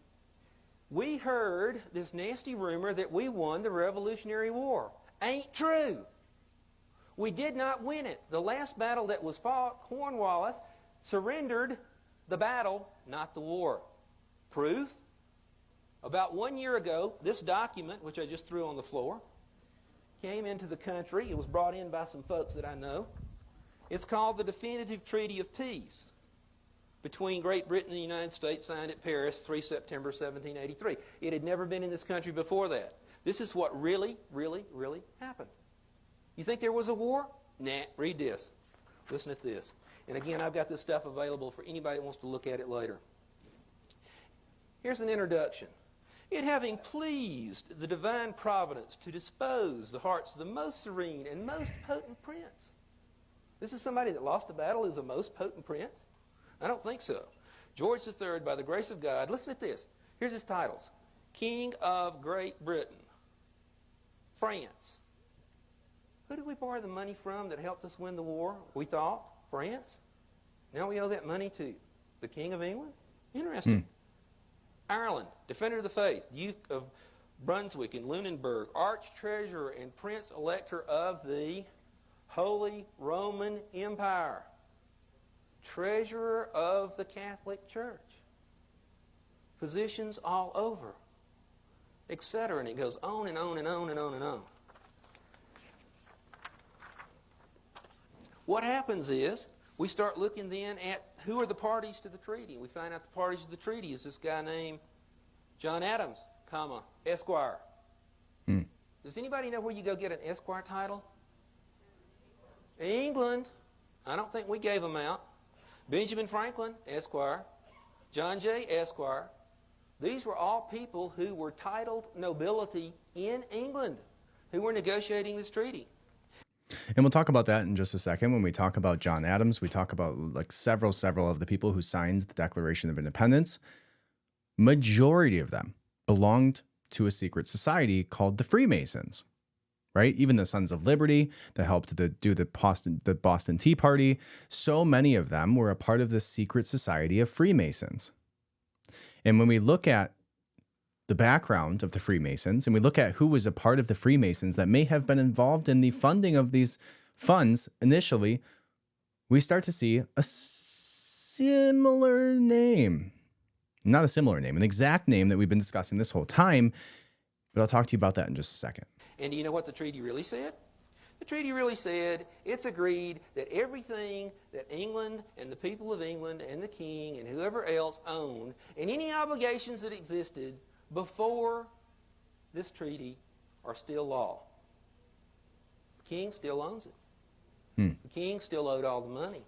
We heard this nasty rumor that we won the Revolutionary War. Ain't true. We did not win it. The last battle that was fought, Cornwallis surrendered the battle, not the war. Proof? About 1 year ago, this document, which I just threw on the floor, came into the country. It was brought in by some folks that I know. It's called the Definitive Treaty of Peace between Great Britain and the United States, signed at Paris, 3 September 1783. It had never been in this country before that. This is what really, really, really happened. You think there was a war? Nah, read this. Listen to this. And again, I've got this stuff available for anybody that wants to look at it later. Here's an introduction. It having pleased the divine providence to dispose the hearts of the most serene and most potent prince. This is somebody that lost a battle is a most potent prince? I don't think so. George III, by the grace of God, listen to this. Here's his titles. King of Great Britain. France. Who did we borrow the money from that helped us win the war? We thought France. Now we owe that money to the King of England? Interesting. Ireland, Defender of the Faith, Duke of Brunswick and Lunenburg, Arch-Treasurer and Prince-Elector of the Holy Roman Empire, Treasurer of the Catholic Church, positions all over, etc. And it goes on and on and on and on and on. What happens is we start looking then at who are the parties to the treaty. We find out the parties to the treaty is this guy named John Adams, comma, Esquire. Does anybody know where you go get an Esquire title? England. I don't think we gave them out. Benjamin Franklin, Esquire. John Jay, Esquire. These were all people who were titled nobility in England who were negotiating this treaty. And we'll talk about that in just a second. When we talk about John Adams, we talk about like several of the people who signed the Declaration of Independence. Majority of them belonged to a secret society called the Freemasons, right? Even the Sons of Liberty that helped do the Boston Tea Party. So many of them were a part of this secret society of Freemasons. And when we look at the background of the Freemasons, and we look at who was a part of the Freemasons that may have been involved in the funding of these funds initially, we start to see a similar name. Not a similar name, an exact name that we've been discussing this whole time, but I'll talk to you about that in just a second. And do you know what the treaty really said? The treaty really said it's agreed that everything that England and the people of England and the king and whoever else owned and any obligations that existed before this treaty are still law. The king still owns it. The king still owed all the money.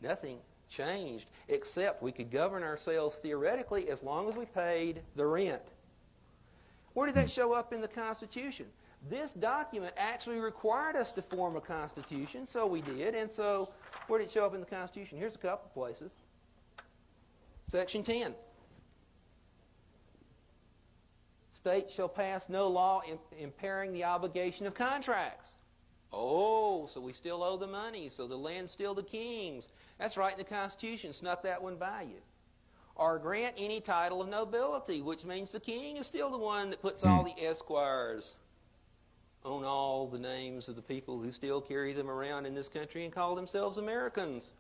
Nothing changed except we could govern ourselves theoretically as long as we paid the rent. Where did that show up in the Constitution? This document actually required us to form a Constitution, so we did. And so where did it show up in the Constitution? Here's a couple places. Section 10. States shall pass no law impairing the obligation of contracts. Oh, so we still owe the money, so the land's still the king's. That's right in the Constitution. Snuck that one by you. Or grant any title of nobility, which means the king is still the one that puts all the esquires on all the names of the people who still carry them around in this country and call themselves Americans.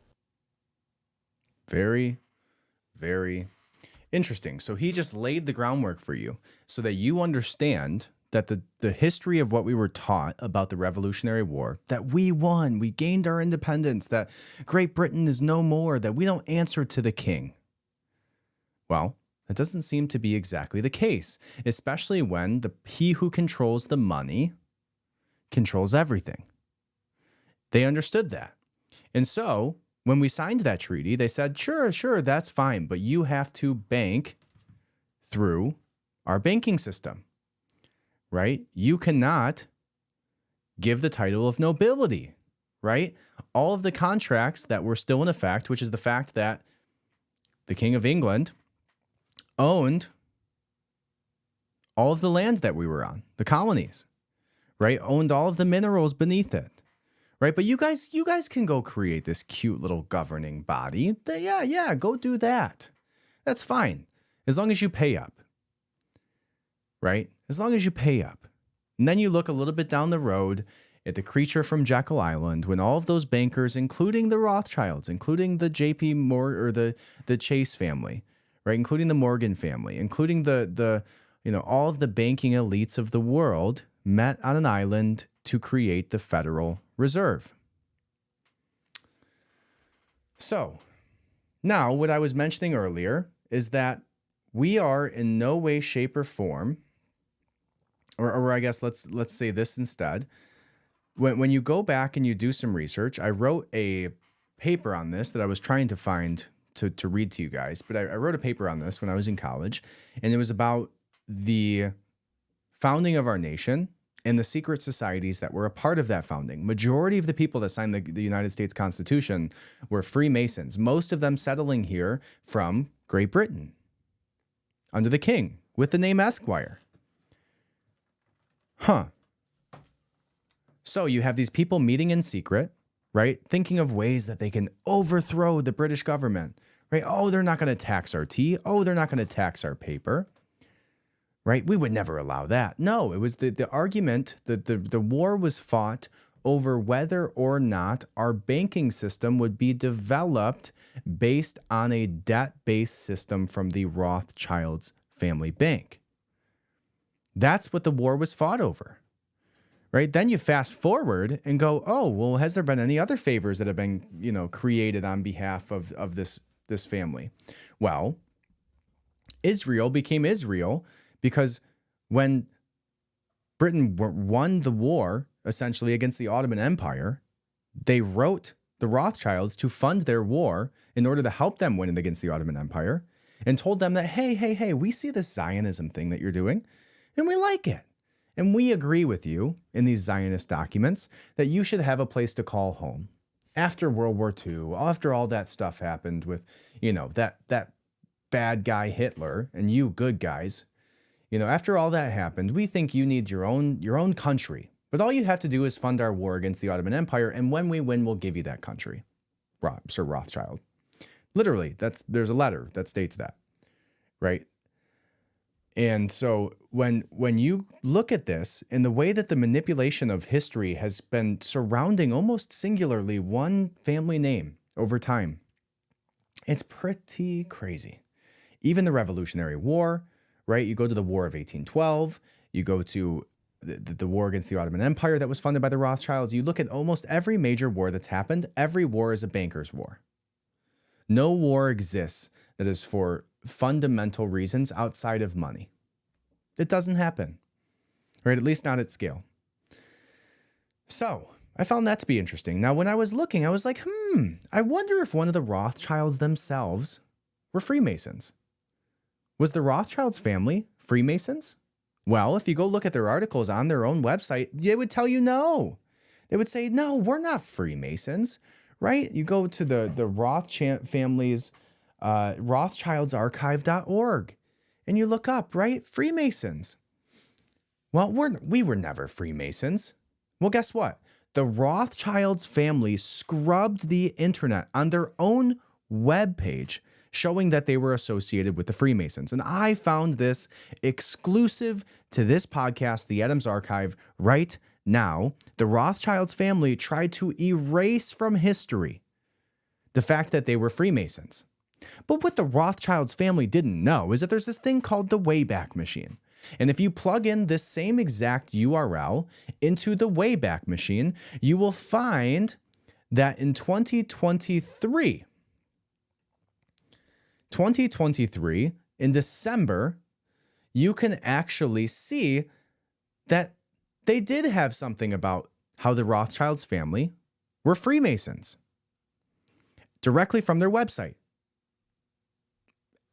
Very, very interesting. So he just laid the groundwork for you so that you understand that the history of what we were taught about the Revolutionary War, that we won, we gained our independence, that Great Britain is no more, that we don't answer to the king. Well, that doesn't seem to be exactly the case, especially when he who controls the money controls everything. They understood that. And so when we signed that treaty, they said, sure, that's fine, but you have to bank through our banking system, right? You cannot give the title of nobility, right? All of the contracts that were still in effect, which is the fact that the King of England owned all of the lands that we were on, the colonies, right? Owned all of the minerals beneath it, right? But you guys can go create this cute little governing body. Yeah, go do that. That's fine. As long as you pay up, right? As long as you pay up. And then you look a little bit down the road at the creature from Jekyll Island when all of those bankers, including the Rothschilds, including the JP Morgan or the Chase family, right? Including the Morgan family, including the all of the banking elites of the world met on an island to create the Federal Reserve. So now what I was mentioning earlier is that we are in no way, shape, or form or I guess let's say this instead. When you go back and you do some research, I wrote a paper on this that I was trying to find to read to you guys, but I wrote a paper on this when I was in college, and it was about the founding of our nation and the secret societies that were a part of that founding. Majority of the people that signed the United States Constitution were Freemasons, most of them settling here from Great Britain under the king with the name Esquire. So you have these people meeting in secret, right? Thinking of ways that they can overthrow the British government, right? Oh, they're not going to tax our tea. Oh, they're not going to tax our paper, right? We would never allow that. No, it was the argument that the war was fought over whether or not our banking system would be developed based on a debt-based system from the Rothschilds family bank. That's what the war was fought over. Right? Then you fast forward and go, oh, well, has there been any other favors that have been, created on behalf of this family? Well, Israel became Israel because when Britain won the war, essentially against the Ottoman Empire, they wrote the Rothschilds to fund their war in order to help them win it against the Ottoman Empire, and told them that, hey, we see this Zionism thing that you're doing, and we like it. And we agree with you in these Zionist documents that you should have a place to call home. After World War II, after all that stuff happened with, that bad guy Hitler and you good guys, after all that happened, we think you need your own country. But all you have to do is fund our war against the Ottoman Empire, and when we win, we'll give you that country. Sir Rothschild. Literally, there's a letter that states that, right? And so when you look at this and the way that the manipulation of history has been surrounding almost singularly one family name over time, it's pretty crazy. Even the Revolutionary War, right? You go to the War of 1812, you go to the war against the Ottoman Empire that was funded by the Rothschilds. You look at almost every major war that's happened, every war is a banker's war. No war exists that is for fundamental reasons outside of money. It doesn't happen, right? At least not at scale. So I found that to be interesting. Now, when I was looking, I was like, I wonder if one of the Rothschilds themselves were Freemasons. Was the Rothschilds family Freemasons? Well, if you go look at their articles on their own website, they would tell you no. They would say, no, we're not Freemasons, right? You go to the Rothschild family's rothschildsarchive.org and you look up, right? Freemasons. Well, we were never Freemasons. Well, guess what? The Rothschilds family scrubbed the internet on their own webpage, showing that they were associated with the Freemasons. And I found this exclusive to this podcast, The Adams Archive, right now. The Rothschilds family tried to erase from history the fact that they were Freemasons. But what the Rothschilds family didn't know is that there's this thing called the Wayback Machine. And if you plug in this same exact URL into the Wayback Machine, you will find that in 2023, in December, you can actually see that they did have something about how the Rothschilds family were Freemasons directly from their website.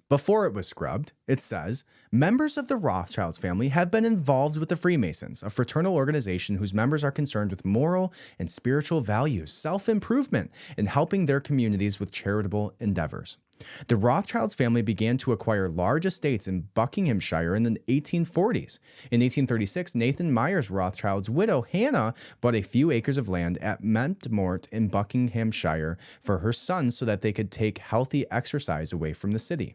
Before it was scrubbed, it says, members of the Rothschilds family have been involved with the Freemasons, a fraternal organization whose members are concerned with moral and spiritual values, self-improvement, and helping their communities with charitable endeavors. The Rothschilds family began to acquire large estates in Buckinghamshire in the 1840s. In 1836, Nathan Myers Rothschild's widow, Hannah, bought a few acres of land at Mentmort in Buckinghamshire for her sons so that they could take healthy exercise away from the city.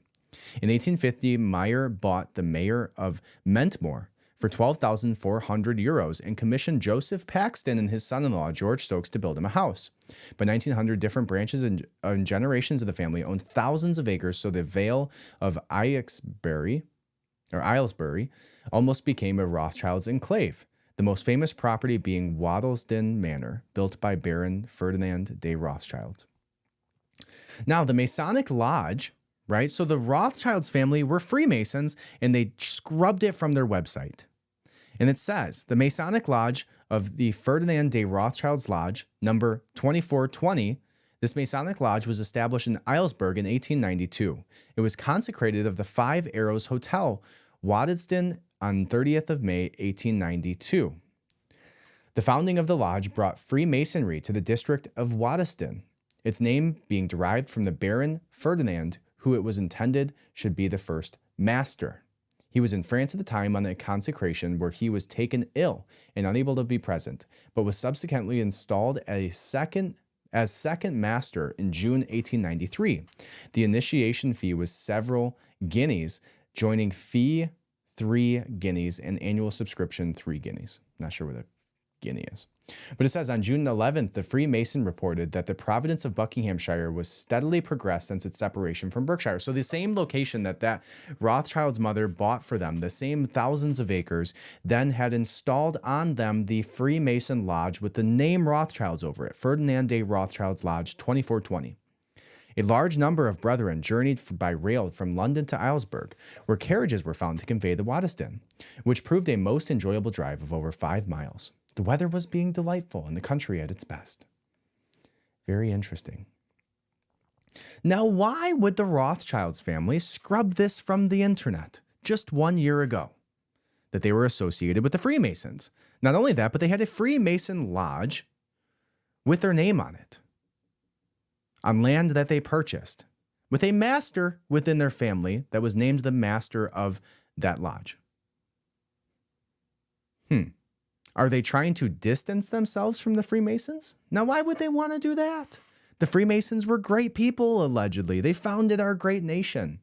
In 1850, Meyer bought the mayor of Mentmore for 12,400 euros and commissioned Joseph Paxton and his son-in-law, George Stokes, to build him a house. By 1900, different branches and generations of the family owned thousands of acres, so the Vale of Aylesbury almost became a Rothschilds enclave, the most famous property being Waddlesden Manor, built by Baron Ferdinand de Rothschild. Now, the Masonic Lodge, right? So the Rothschilds family were Freemasons, and they scrubbed it from their website. And it says, the Masonic Lodge of the Ferdinand de Rothschilds Lodge, number 2420, this Masonic Lodge was established in Islesburg in 1892. It was consecrated of the Five Arrows Hotel, Waddesdon, on 30th of May, 1892. The founding of the lodge brought Freemasonry to the district of Waddesdon, its name being derived from the Baron Ferdinand, who it was intended should be the first master. He was in France at the time on a consecration where he was taken ill and unable to be present, but was subsequently installed as second master in June 1893. The initiation fee was several guineas, joining fee 3 guineas and annual subscription 3 guineas. Not sure what a guinea is. But it says on June 11th, the Freemason reported that the province of Buckinghamshire was steadily progressed since its separation from Berkshire. So the same location that Rothschild's mother bought for them, the same thousands of acres, then had installed on them the Freemason Lodge with the name Rothschilds over it, Ferdinand de Rothschild's Lodge, 2420. A large number of brethren journeyed by rail from London to Islesburg, where carriages were found to convey the Waddesdon, which proved a most enjoyable drive of over 5 miles. The weather was being delightful and the country at its best. Very interesting. Now, why would the Rothschilds family scrub this from the internet just 1 year ago? That they were associated with the Freemasons. Not only that, but they had a Freemason lodge with their name on it, on land that they purchased, with a master within their family that was named the master of that lodge. Are they trying to distance themselves from the Freemasons? Now, why would they want to do that? The Freemasons were great people, allegedly. They founded our great nation,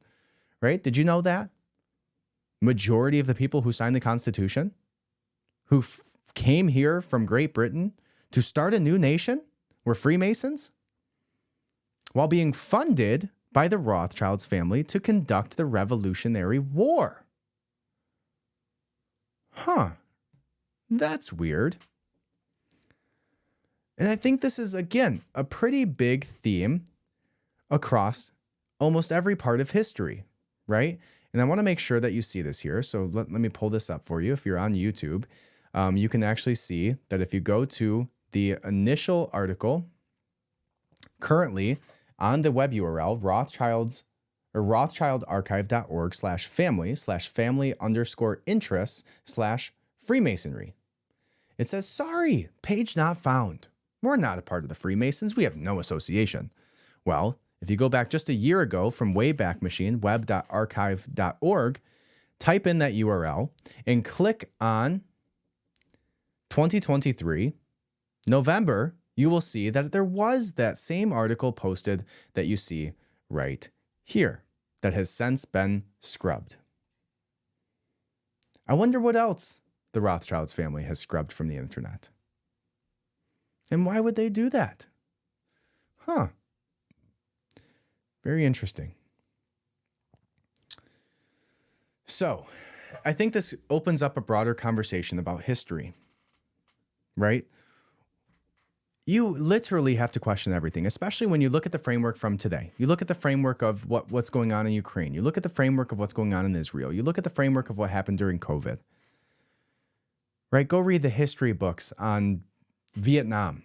right? Did you know that? Majority of the people who signed the Constitution, who came here from Great Britain to start a new nation, were Freemasons, while being funded by the Rothschilds family to conduct the Revolutionary War. That's weird. And I think this is, again, a pretty big theme across almost every part of history, right? And I want to make sure that you see this here. So let me pull this up for you. If you're on YouTube, you can actually see that if you go to the initial article, currently on the web URL, rothschildarchive.org/family/interests/Freemasonry. It says, sorry, page not found. We're not a part of the Freemasons. We have no association. Well, if you go back just a year ago from Wayback Machine, web.archive.org, type in that URL and click on 2023, November, you will see that there was that same article posted that you see right here that has since been scrubbed. I wonder what else the Rothschilds family has scrubbed from the internet. And why would they do that? Very interesting. So, I think this opens up a broader conversation about history, right? You literally have to question everything, especially when you look at the framework from today. You look at the framework of what's going on in Ukraine. You look at the framework of what's going on in Israel. You look at the framework of what happened during COVID. Right? Go read the history books on Vietnam,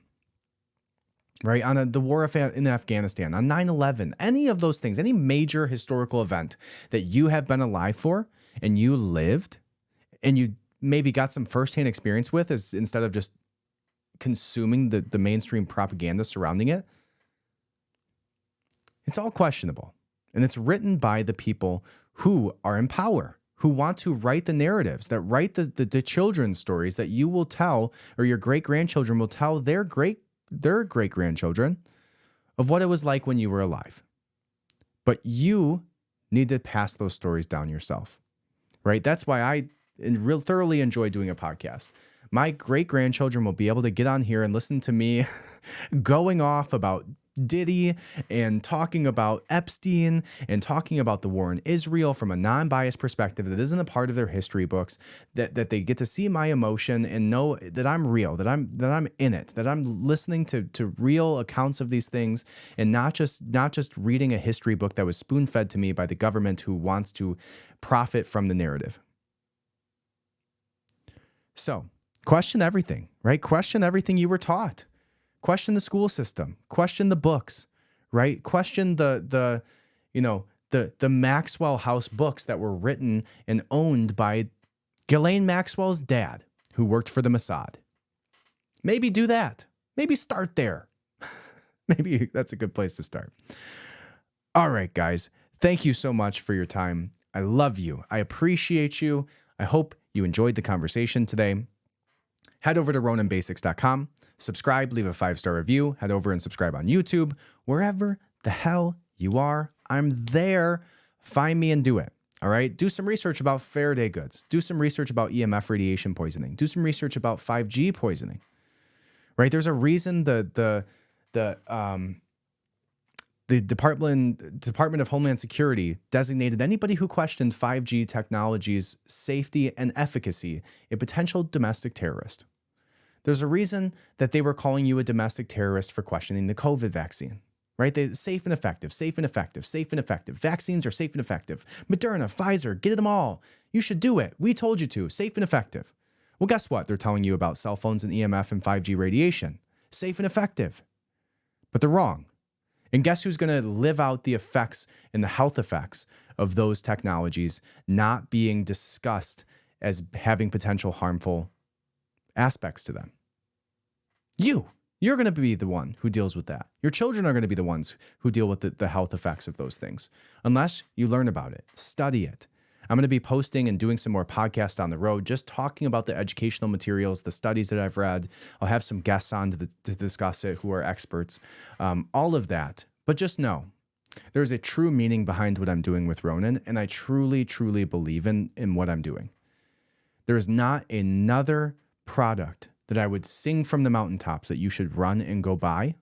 right? On the war in Afghanistan, on 9/11, any of those things, any major historical event that you have been alive for and you lived and you maybe got some firsthand experience with instead of just consuming the mainstream propaganda surrounding it. It's all questionable. And it's written by the people who are in power, who want to write the narratives, that write the children's stories that you will tell, or your great-grandchildren will tell their great-grandchildren of what it was like when you were alive. But you need to pass those stories down yourself, right? That's why I thoroughly enjoy doing a podcast. My great-grandchildren will be able to get on here and listen to me going off about Diddy and talking about Epstein and talking about the war in Israel from a non-biased perspective that isn't a part of their history books, that they get to see my emotion and know that I'm real, that I'm in it, that I'm listening to real accounts of these things and not just reading a history book that was spoon-fed to me by the government who wants to profit from the narrative. So question everything, right? Question everything you were taught. Question the school system. Question the books, right? Question the Maxwell House books that were written and owned by Ghislaine Maxwell's dad, who worked for the Mossad. Maybe do that. Maybe start there. Maybe that's a good place to start. All right, guys. Thank you so much for your time. I love you. I appreciate you. I hope you enjoyed the conversation today. Head over to RoninBasics.com. Subscribe, leave a 5-star review. Head over and subscribe on YouTube. Wherever the hell you are, I'm there. Find me and do it. All right. Do some research about Faraday goods. Do some research about EMF radiation poisoning. Do some research about 5G poisoning. Right. There's a reason the Department of Homeland Security designated anybody who questioned 5G technology's safety and efficacy a potential domestic terrorist. There's a reason that they were calling you a domestic terrorist for questioning the COVID vaccine. Right? They're safe and effective, safe and effective, safe and effective. Vaccines are safe and effective. Moderna, Pfizer, get them all. You should do it. We told you to. Safe and effective. Well, guess what? They're telling you about cell phones and EMF and 5G radiation. Safe and effective. But they're wrong. And guess who's going to live out the effects and the health effects of those technologies not being discussed as having potential harmful aspects to them? You. You're going to be the one who deals with that. Your children are going to be the ones who deal with the health effects of those things. Unless you learn about it, study it. I'm going to be posting and doing some more podcasts on the road, just talking about the educational materials, the studies that I've read. I'll have some guests on to discuss it who are experts, all of that. But just know, there's a true meaning behind what I'm doing with Ronin, and I truly, truly believe in what I'm doing. There is not another product that I would sing from the mountaintops that you should run and go buy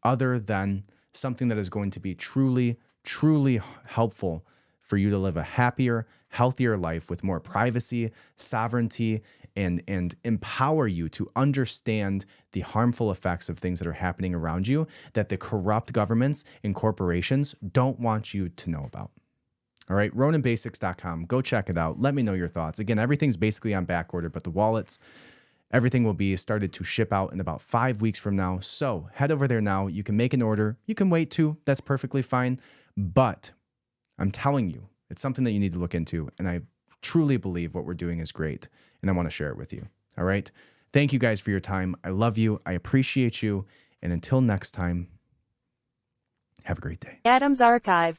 other than something that is going to be truly, truly helpful for you to live a happier, healthier life with more privacy, sovereignty, and empower you to understand the harmful effects of things that are happening around you that the corrupt governments and corporations don't want you to know about. All right, RoninBasics.com. Go check it out. Let me know your thoughts. Again, everything's basically on back order, but the wallets, everything will be started to ship out in about 5 weeks from now. So head over there now. You can make an order. You can wait too. That's perfectly fine. But I'm telling you, it's something that you need to look into. And I truly believe what we're doing is great. And I want to share it with you. All right. Thank you guys for your time. I love you. I appreciate you. And until next time, have a great day. Adams Archive.